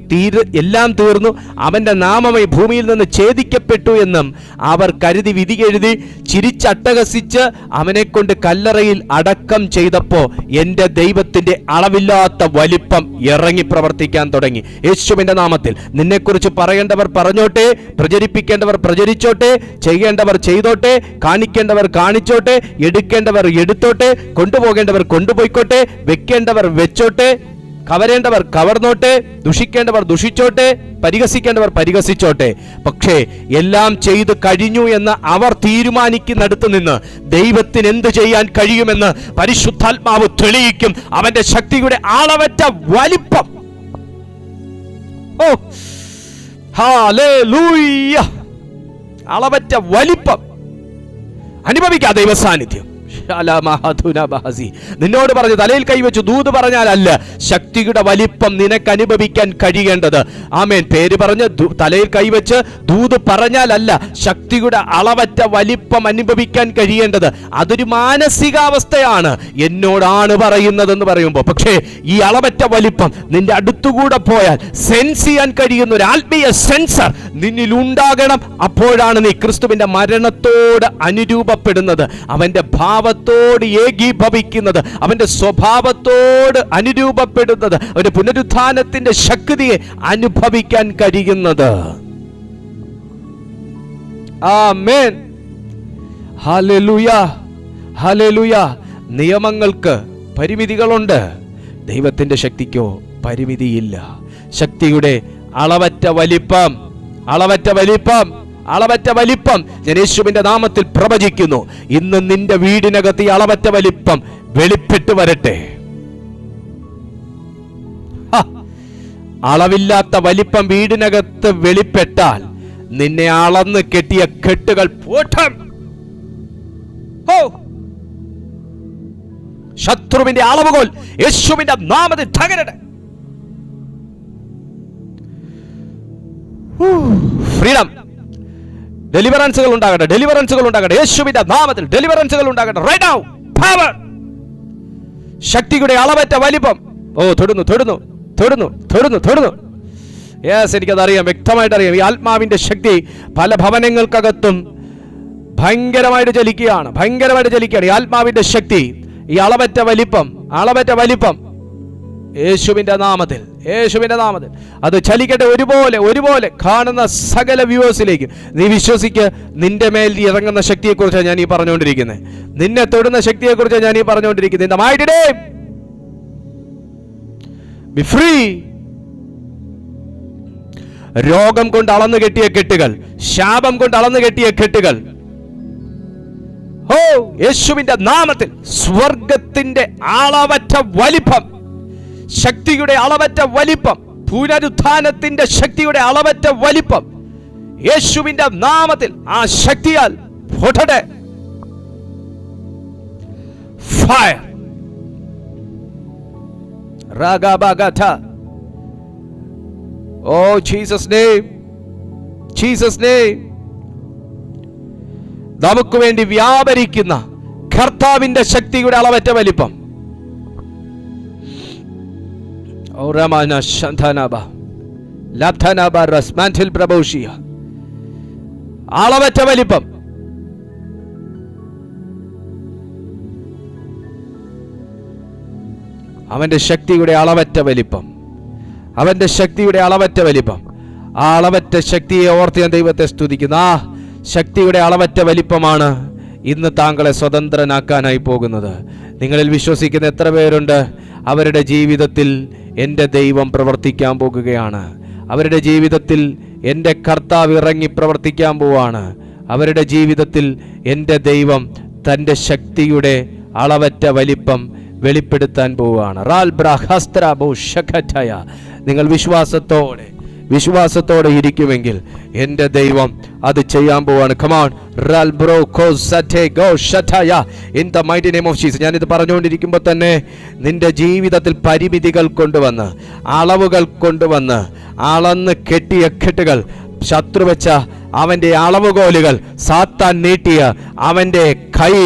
എല്ലാം തീർന്നു, അവന്റെ നാമമേ ഭൂമിയിൽ നിന്ന് ഛേദിക്കപ്പെട്ടു എന്നും അവർ കരുതി വിധി എഴുതി ചിരിച്ചട്ടഹസിച്ച് അവനെ കൊണ്ട് കല്ലറയിൽ അടക്കം ചെയ്തപ്പോ എൻ്റെ ദൈവത്തിന്റെ അളവില്ലാത്ത വലിപ്പം ഇറങ്ങി പ്രവർത്തിക്കാൻ തുടങ്ങി. യേശുവിന്റെ നാമത്തിൽ നിന്നെക്കുറിച്ച് പറയേണ്ടവർ പറഞ്ഞോട്ടെ, പ്രചരിപ്പിക്കേണ്ടവർ പ്രചരിച്ചോട്ടെ, ചെയ്യേണ്ടവർ ചെയ്തോട്ടെ, കാണിക്കേണ്ടവർ കാണിച്ചോട്ടെ, എടുക്കേണ്ടവർ എടുത്തോട്ടെ, കൊണ്ടുപോകേണ്ടവർ കൊണ്ടുപോയിക്കോട്ടെ, വെക്കേണ്ടവർ വെച്ചോട്ടെ, കവരേണ്ടവർ കവർന്നോട്ടെ, ദുഷിക്കേണ്ടവർ ദുഷിച്ചോട്ടെ, പരിഹസിക്കേണ്ടവർ പരിഹസിച്ചോട്ടെ. പക്ഷേ എല്ലാം ചെയ്തു കഴിഞ്ഞു എന്ന് അവർ തീരുമാനിക്കുന്നിടത്ത് നിന്ന് ദൈവത്തിന് എന്ത് ചെയ്യാൻ കഴിയുമെന്ന് പരിശുദ്ധാത്മാവ് തെളിയിക്കും. അവന്റെ ശക്തിയുടെ അളവറ്റ വലിപ്പം. ഓ ഹല്ലേലൂയ! അളവറ്റ വലിപ്പം അനുഭവിക്കാം ദൈവ സാന്നിധ്യം. നിന്നോട് പറഞ്ഞു തലയിൽ കൈവച്ചു ദൂത് പറഞ്ഞാലല്ല, ശക്തിയുടെ വലിപ്പം നിനക്ക് അനുഭവിക്കാൻ കഴിയേണ്ടത്. ആമേൻ. പേര് പറഞ്ഞ് തലയിൽ കൈവച്ച് ദൂത് പറഞ്ഞാലല്ല, ശക്തിയുടെ അളവറ്റ വലിപ്പം അനുഭവിക്കാൻ കഴിയേണ്ടത് അതൊരു മാനസികാവസ്ഥയാണ്. എന്നോടാണ് പറയുന്നതെന്ന് പറയുമ്പോൾ. പക്ഷേ ഈ അളവറ്റ വലിപ്പം നിന്റെ അടുത്തുകൂടെ പോയാൽ സെൻസ് ചെയ്യാൻ കഴിയുന്ന ഒരു ആത്മീയ സെൻസർ നിന്നിൽ ഉണ്ടാകണം. അപ്പോഴാണ് നീ ക്രിസ്തുവിന്റെ മരണത്തോട് അനുരൂപപ്പെടുന്നത്, അവന്റെ ഭാവത്തോട് ഏകീഭവിക്കുന്നത്, അവന്റെ സ്വഭാവത്തോട് അനുരൂപപ്പെടുന്നത്, അവന്റെ പുനരുത്ഥാനത്തിന്റെ ശക്തിയെ അനുഭവിക്കാൻ കഴിയുന്നത്. ആമേൻ. ഹല്ലേലൂയ, ഹല്ലേലൂയ. നിയമങ്ങൾക്ക് പരിമിതികളുണ്ട്, ദൈവത്തിന്റെ ശക്തിക്കോ പരിമിതിയില്ല. ശക്തിയുടെ അളവറ്റ വലിപ്പം, അളവറ്റ വലിപ്പം, അളവറ്റ വലിപ്പം ഞാൻ യേശുവിന്റെ നാമത്തിൽ പ്രവചിക്കുന്നു. ഇന്ന് നിന്റെ വീടിനകത്ത് ഈ അളവറ്റ വലിപ്പം വെളിപ്പെട്ട് വരട്ടെ. അളവില്ലാത്ത വലിപ്പം വീടിനകത്ത് വെളിപ്പെട്ടാൽ നിന്നെ അളന്ന് കെട്ടിയ കെട്ടുകൾ പോട്ടം. ശത്രുവിന്റെ അളവുകോൽ യേശുവിന്റെ നാമത്തിൽ തകരട്ടെ. ഫ്രീഡം. ഡെലിവറൻസുകൾ ഉണ്ടാകട്ടെ, ഡെലിവറൻസുകൾ ഉണ്ടാകട്ടെ, യേശുവിന്റെ നാമത്തിൽ ഡെലിവറൻസുകൾ ഉണ്ടാകട്ടെ. Right now power. ശക്തിയുടെ അളവറ്റ വലിപ്പം. ഓ തൊടുന്നു, തൊടുന്നു, തൊടുന്നു, തൊടുന്നു, തൊടുന്നു. യെസ്, എനിക്കതറിയാം, വ്യക്തമായിട്ട് അറിയാം. ഈ ആത്മാവിന്റെ ശക്തി പല ഭവനങ്ങൾക്കകത്തും ഭയങ്കരമായിട്ട് ചലിക്കുകയാണ്, ഭയങ്കരമായിട്ട് ചലിക്കുകയാണ്. ഈ ആത്മാവിന്റെ ശക്തി, ഈ അളവറ്റ വലിപ്പം, അളവറ്റ വലിപ്പം യേശുവിന്റെ നാമത്തിൽ, യേശുവിന്റെ നാമത്തിൽ അത് ചലിക്കട്ടെ. ഒരുപോലെ കാണുന്ന സകല വ്യൂവേഴ്സിലേക്ക് നീ വിശ്വസിക്ക്. നിന്റെ മേൽ ഇറങ്ങുന്ന ശക്തിയെക്കുറിച്ചാണ് ഞാൻ ഈ പറഞ്ഞുകൊണ്ടിരിക്കുന്നത്, നിന്നെ തൊടുന്ന ശക്തിയെക്കുറിച്ചാണ് ഞാൻ ഈ പറഞ്ഞുകൊണ്ടിരിക്കുന്നത്. In the mighty name, be free. രോഗം കൊണ്ട് അളന്നു കെട്ടിയ കെട്ടുകൾ, ശാപം കൊണ്ട് അളന്നു കെട്ടിയ കെട്ടുകൾ, ഓ യേശുവിന്റെ നാമത്തിൽ സ്വർഗത്തിന്റെ അളവറ്റ വലിപ്പം, ശക്തിയുടെ അളവറ്റ വലിപ്പം, പുനരുത്ഥാനത്തിന്റെ ശക്തിയുടെ അളവറ്റ വലിപ്പം യേശുവിന്റെ നാമത്തിൽ ആ ശക്തിയാൽ പൊട്ടട്ടെ. Fire. രാഗാബാഗാഥ. Oh Jesus name, Jesus name. നമുക്ക് വേണ്ടി വ്യാപരിക്കുന്ന കർത്താവിന്റെ ശക്തിയുടെ അളവറ്റ വലിപ്പം. അളവറ്റ വലിപ്പം. അവൻ്റെ ശക്തിയുടെ അളവറ്റ വലിപ്പം, അവൻ്റെ ശക്തിയുടെ അളവറ്റ വലിപ്പം. ആ അളവറ്റ ശക്തിയെ ഓർത്ത് ഞാൻ ദൈവത്തെ സ്തുതിക്കുന്നു. ആ ശക്തിയുടെ അളവറ്റ വലിപ്പമാണ് ഇന്ന് താങ്കളെ സ്വതന്ത്രനാക്കാനായി പോകുന്നത്. നിങ്ങളിൽ വിശ്വസിക്കുന്ന എത്ര പേരുണ്ട്? അവരുടെ ജീവിതത്തിൽ എൻ്റെ ദൈവം പ്രവർത്തിക്കാൻ പോകുകയാണ്. അവരുടെ ജീവിതത്തിൽ എൻ്റെ കർത്താവ് ഇറങ്ങി പ്രവർത്തിക്കാൻ പോവാണ്. അവരുടെ ജീവിതത്തിൽ എൻ്റെ ദൈവം തൻ്റെ ശക്തിയുടെ അളവറ്റ വലിപ്പം വെളിപ്പെടുത്താൻ പോവുകയാണ്. നിങ്ങൾ വിശ്വാസത്തോടെ ഇരിക്കുമെങ്കിൽ എൻ്റെ ദൈവം അത് ചെയ്യാൻ പോവാണ്. Come on in the mighty name of Jesus. ഞാനിത് പറഞ്ഞുകൊണ്ടിരിക്കുമ്പോൾ തന്നെ നിന്റെ ജീവിതത്തിൽ പരിമിതികൾ കൊണ്ടുവന്ന്, അളവുകൾ കൊണ്ടുവന്ന്, അളന്ന് കെട്ടിയ കെട്ടുകൾ, ശത്രു വെച്ച അവൻ്റെ അളവുകോലുകൾ, സാത്താൻ നീട്ടിയ അവൻ്റെ കൈ,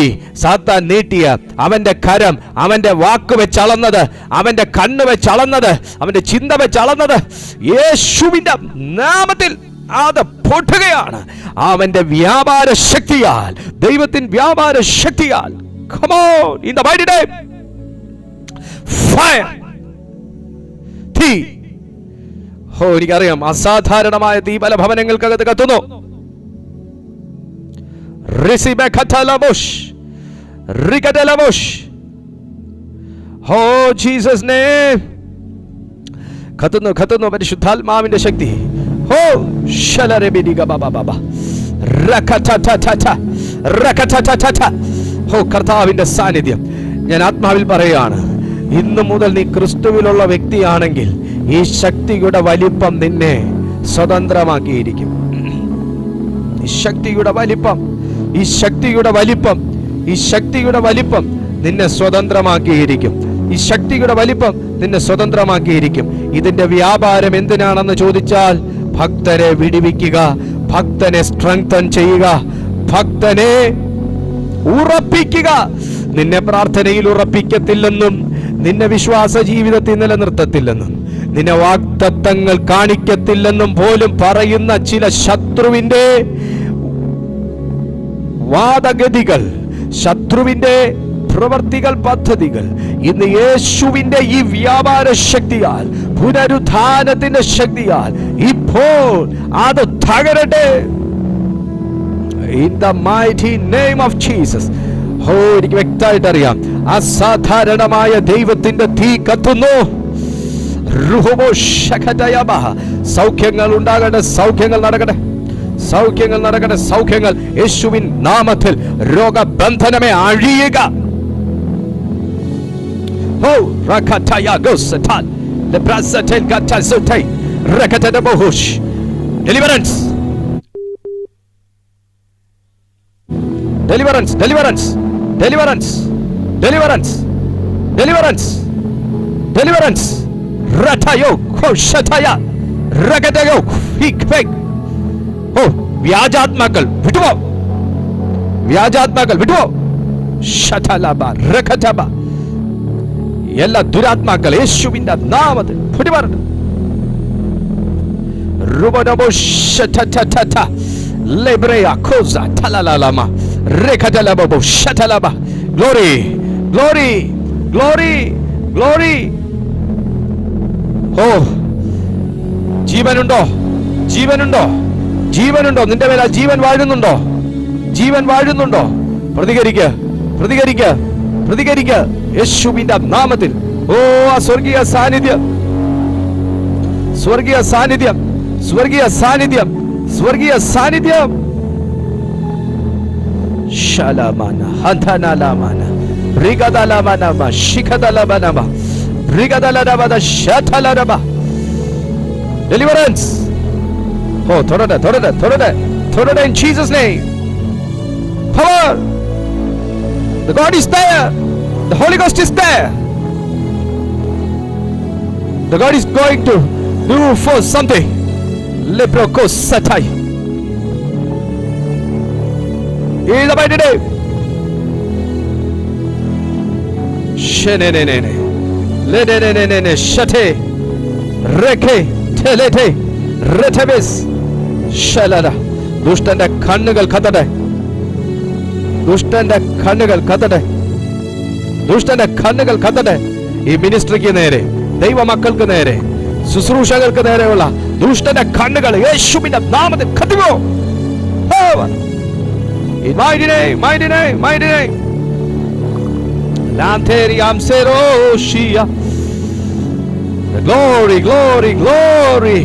സാത്താൻ നീട്ടിയ അവൻ്റെ കരം, അവൻ്റെ വാക്ക് വെച്ച് അളന്നത്, അവൻ്റെ കണ്ണ് വെച്ച് അളന്നത്, അവൻ്റെ ചിന്ത വെച്ച് അളന്നത്, യേശുവിൻ്റെ നാമത്തിൽ അത് പൊട്ടുകയാണ്. അവൻ്റെ വ്യാപാര ശക്തിയാൽ, ദൈവത്തിൻ വ്യാപാര ശക്തിയാൽ. Come on in the mighty name. Fire. തീ. എനിക്കറിയാം അസാധാരണമായ തീപല ഭവനങ്ങൾക്കകത്ത് കത്തുന്നു. Jesus name. കത്തുന്നു പരിശുദ്ധാത്മാവിന്റെ ശക്തി. കർത്താവിന്റെ സാന്നിധ്യം ഞാൻ ആത്മാവിൽ പറയുകയാണ്. ഇന്നു മുതൽ നീ ക്രിസ്തുവിലുള്ള വ്യക്തിയാണെങ്കിൽ ഈ ശക്തിയുടെ വലിപ്പം നിന്നെ സ്വതന്ത്രമാക്കിയിരിക്കും. ഈ ശക്തിയുടെ വലിപ്പം നിന്നെ സ്വതന്ത്രമാക്കിയിരിക്കും. ഈ ശക്തിയുടെ വലിപ്പം നിന്നെ സ്വതന്ത്രമാക്കിയിരിക്കും. ഇതിന്റെ വ്യാപാരം എന്തിനാണെന്ന് ചോദിച്ചാൽ, ഭക്തരെ വിടുവിക്കുക, ഭക്തനെ സ്ട്രെങ്തൻ ചെയ്യുക, ഭക്തനെ ഉറപ്പിക്കുക. നിന്നെ പ്രാർത്ഥനയിൽ ഉറപ്പിക്കത്തില്ലെന്നും, നിന്നെ വിശ്വാസ ജീവിതത്തിൽ നിലനിർത്തത്തില്ലെന്നും, നിന്നെ വാഗ്ദത്തങ്ങൾ കാണിക്കത്തില്ലെന്നും പോലും പറയുന്ന ചില ശത്രുവിന്റെ വാദഗതികൾ, ശത്രുവിന്റെ പ്രവർത്തികൾ, പദ്ധതികൾ ഇന്ന് യേശുവിന്റെ ഈ വ്യാപാര ശക്തിയാൽ, പുനരുത്ഥാനത്തിന്റെ ശക്തിയാൽ ഇപ്പോൾ അത് തകരട്ടെ. In the mighty name of Jesus. എനിക്ക് വ്യക്തമായിട്ട് അറിയാം, അസാധാരണമായ ദൈവത്തിന്റെ തീ കത്തുന്നു. സൗഖ്യങ്ങൾ ഉണ്ടാകട്ടെ, സൗഖ്യങ്ങൾ നടക്കട്ടെ, സൗഖ്യങ്ങൾ നടക്കട്ടെ, സൗഖ്യങ്ങൾ യേശുവിൻ നാമത്തിൽ. രോഗബന്ധനമേ അഴിയുക. Deliverance, deliverance, deliverance, deliverance, deliverance, deliverance, deliverance. Ratayo koshataya ragadayo hikvek. വ്യാജാത്മാക്കൾ വിട്ടുപോ, വ്യാജാത്മാക്കൾ വിട്ടുപോ. ശതലബ രകതബ. എല്ലാ ദുരാത്മാക്കൾ യേശുവിന്റെ നാമത്തിൽ വിട്ടുമാറട്ടെ. റുബനബോ ശതതത lebreya koza talalama rekadalabo shatalaba. Glory, glory, glory, glory. ജീവനുണ്ടോ, ജീവനുണ്ടോ, ജീവനുണ്ടോ? നിന്റെ മേൽ ജീവൻ വാഴുന്നുണ്ടോ? ജീവൻ വാഴുന്നുണ്ടോ? പ്രതികരിക്കുക, പ്രതികരിക്കുക, പ്രതികരിക്കുക യേശുവിന്റെ നാമത്തിൽ. ആ സ്വർഗീയ സാന്നിധ്യം, സ്വർഗീയ സാന്നിധ്യം, സ്വർഗീയ സാന്നിധ്യം, സ്വർഗീയ സാന്നിധ്യം. ശലമന ഹന്തനലമന ബ്രിഗദലമനമ ശിഖദലമനമ ബ്രിഗദലരബദ ശതലരബ. Deliverance. തൊടട്ടെ, തൊടട്ടെ, തൊടട്ടെ, തൊടട്ടെ. In Jesus name. Power. The God is there. The Holy Ghost is there. The God is going to do for something. Leproko satai. In the mighty name. Shenenene. Lenenene shate. Reke telete. Retebes. Shalala. ദുഷ്ടന്റെ കണ്ണുകൾ കത്തട്ടെ, ദുഷ്ടന്റെ കണ്ണുകൾ കത്തട്ടെ, ദുഷ്ടന്റെ കണ്ണുകൾ കത്തട്ടെ. ഈ മിനിസ്ട്രിക്ക് നേരെ, ദൈവമക്കൾക്ക് നേരെ, ശുശ്രൂഷകർക്ക് നേരെയുള്ള ദുഷ്ടന്റെ കണ്ണുകൾ യേശുവിന്റെ നാമത്തിൽ കത്തിവോ. In mighty name, mighty name, mighty name. Lanteriam seroshia. The glory, glory, glory.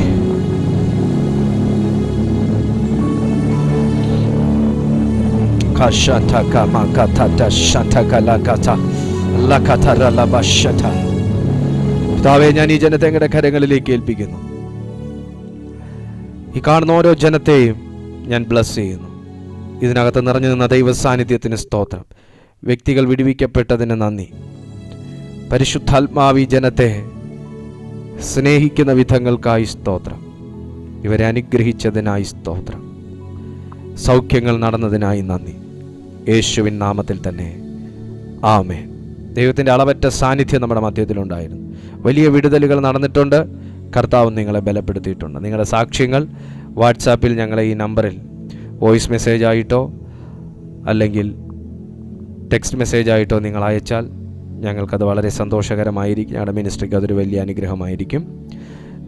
Kashata kamakata shataka lakata lakatara labashata. പിതാവേ, ഞാൻ ഈ ജനത്തെ അങ്ങയുടെ കരങ്ങളിലേക്ക് ഏൽപ്പിക്കുന്നു. ഈ കാണുന്ന ഓരോ ജനത്തെയും ഞാൻ ബ്ലസ് ചെയ്യുന്നു. ഇതിനകത്ത് നിറഞ്ഞു നിന്ന ദൈവ സാന്നിധ്യത്തിന് സ്തോത്രം. വ്യക്തികൾ വിടുവിക്കപ്പെട്ടതിന് നന്ദി. പരിശുദ്ധാത്മാവി ജനത്തെ സ്നേഹിക്കുന്ന വിധങ്ങൾക്കായി സ്തോത്രം. ഇവരെ അനുഗ്രഹിച്ചതിനായി സ്തോത്രം. സൗഖ്യങ്ങൾ നടന്നതിനായി നന്ദി. യേശുവിൻ നാമത്തിൽ തന്നെ ആമേൻ. ദൈവത്തിൻ്റെ അളവറ്റ സാന്നിധ്യം നമ്മുടെ മധ്യത്തിലുണ്ടായിരുന്നു. വലിയ വിടുതലുകൾ നടന്നിട്ടുണ്ട്. കർത്താവ് നിങ്ങളെ ബലപ്പെടുത്തിയിട്ടുണ്ട്. നിങ്ങളുടെ സാക്ഷ്യങ്ങൾ വാട്സാപ്പിൽ ഞങ്ങളെ ഈ നമ്പറിൽ വോയിസ് മെസ്സേജായിട്ടോ അല്ലെങ്കിൽ ടെക്സ്റ്റ് മെസ്സേജായിട്ടോ നിങ്ങൾ അയച്ചാൽ ഞങ്ങൾക്കത് വളരെ സന്തോഷകരമായിരിക്കും. ഞങ്ങളുടെ മിനിസ്ട്രിക്ക് അതൊരു വലിയ അനുഗ്രഹമായിരിക്കും.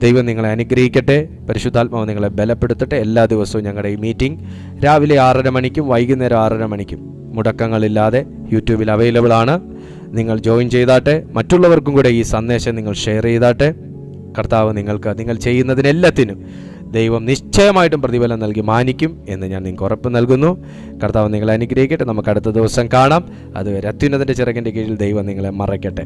ദൈവം നിങ്ങളെ അനുഗ്രഹിക്കട്ടെ. പരിശുദ്ധാത്മാവ് നിങ്ങളെ ബലപ്പെടുത്തട്ടെ. എല്ലാ ദിവസവും ഞങ്ങളുടെ ഈ മീറ്റിംഗ് രാവിലെ 6:30 മണിക്കും വൈകുന്നേരം 6:30 മണിക്കും മുടക്കങ്ങളില്ലാതെ യൂട്യൂബിൽ അവൈലബിൾ ആണ്. നിങ്ങൾ ജോയിൻ ചെയ്താട്ടെ. മറ്റുള്ളവർക്കും കൂടെ ഈ സന്ദേശം നിങ്ങൾ ഷെയർ ചെയ്താട്ടെ. കർത്താവ് നിങ്ങൾ ചെയ്യുന്നതിനെല്ലാത്തിനും ദൈവം നിശ്ചയമായിട്ടും പ്രതിഫലം നൽകി മാനിക്കും എന്ന് ഞാൻ നിങ്ങൾക്ക് ഉറപ്പ് നൽകുന്നു. കർത്താവ് നിങ്ങളെ അനുഗ്രഹിക്കട്ടെ. നമുക്ക് അടുത്ത ദിവസം കാണാം. അതുവരെ അത്യുന്നതൻ്റെ ചിറകിൻ്റെ കീഴിൽ ദൈവം നിങ്ങളെ മറയ്ക്കട്ടെ.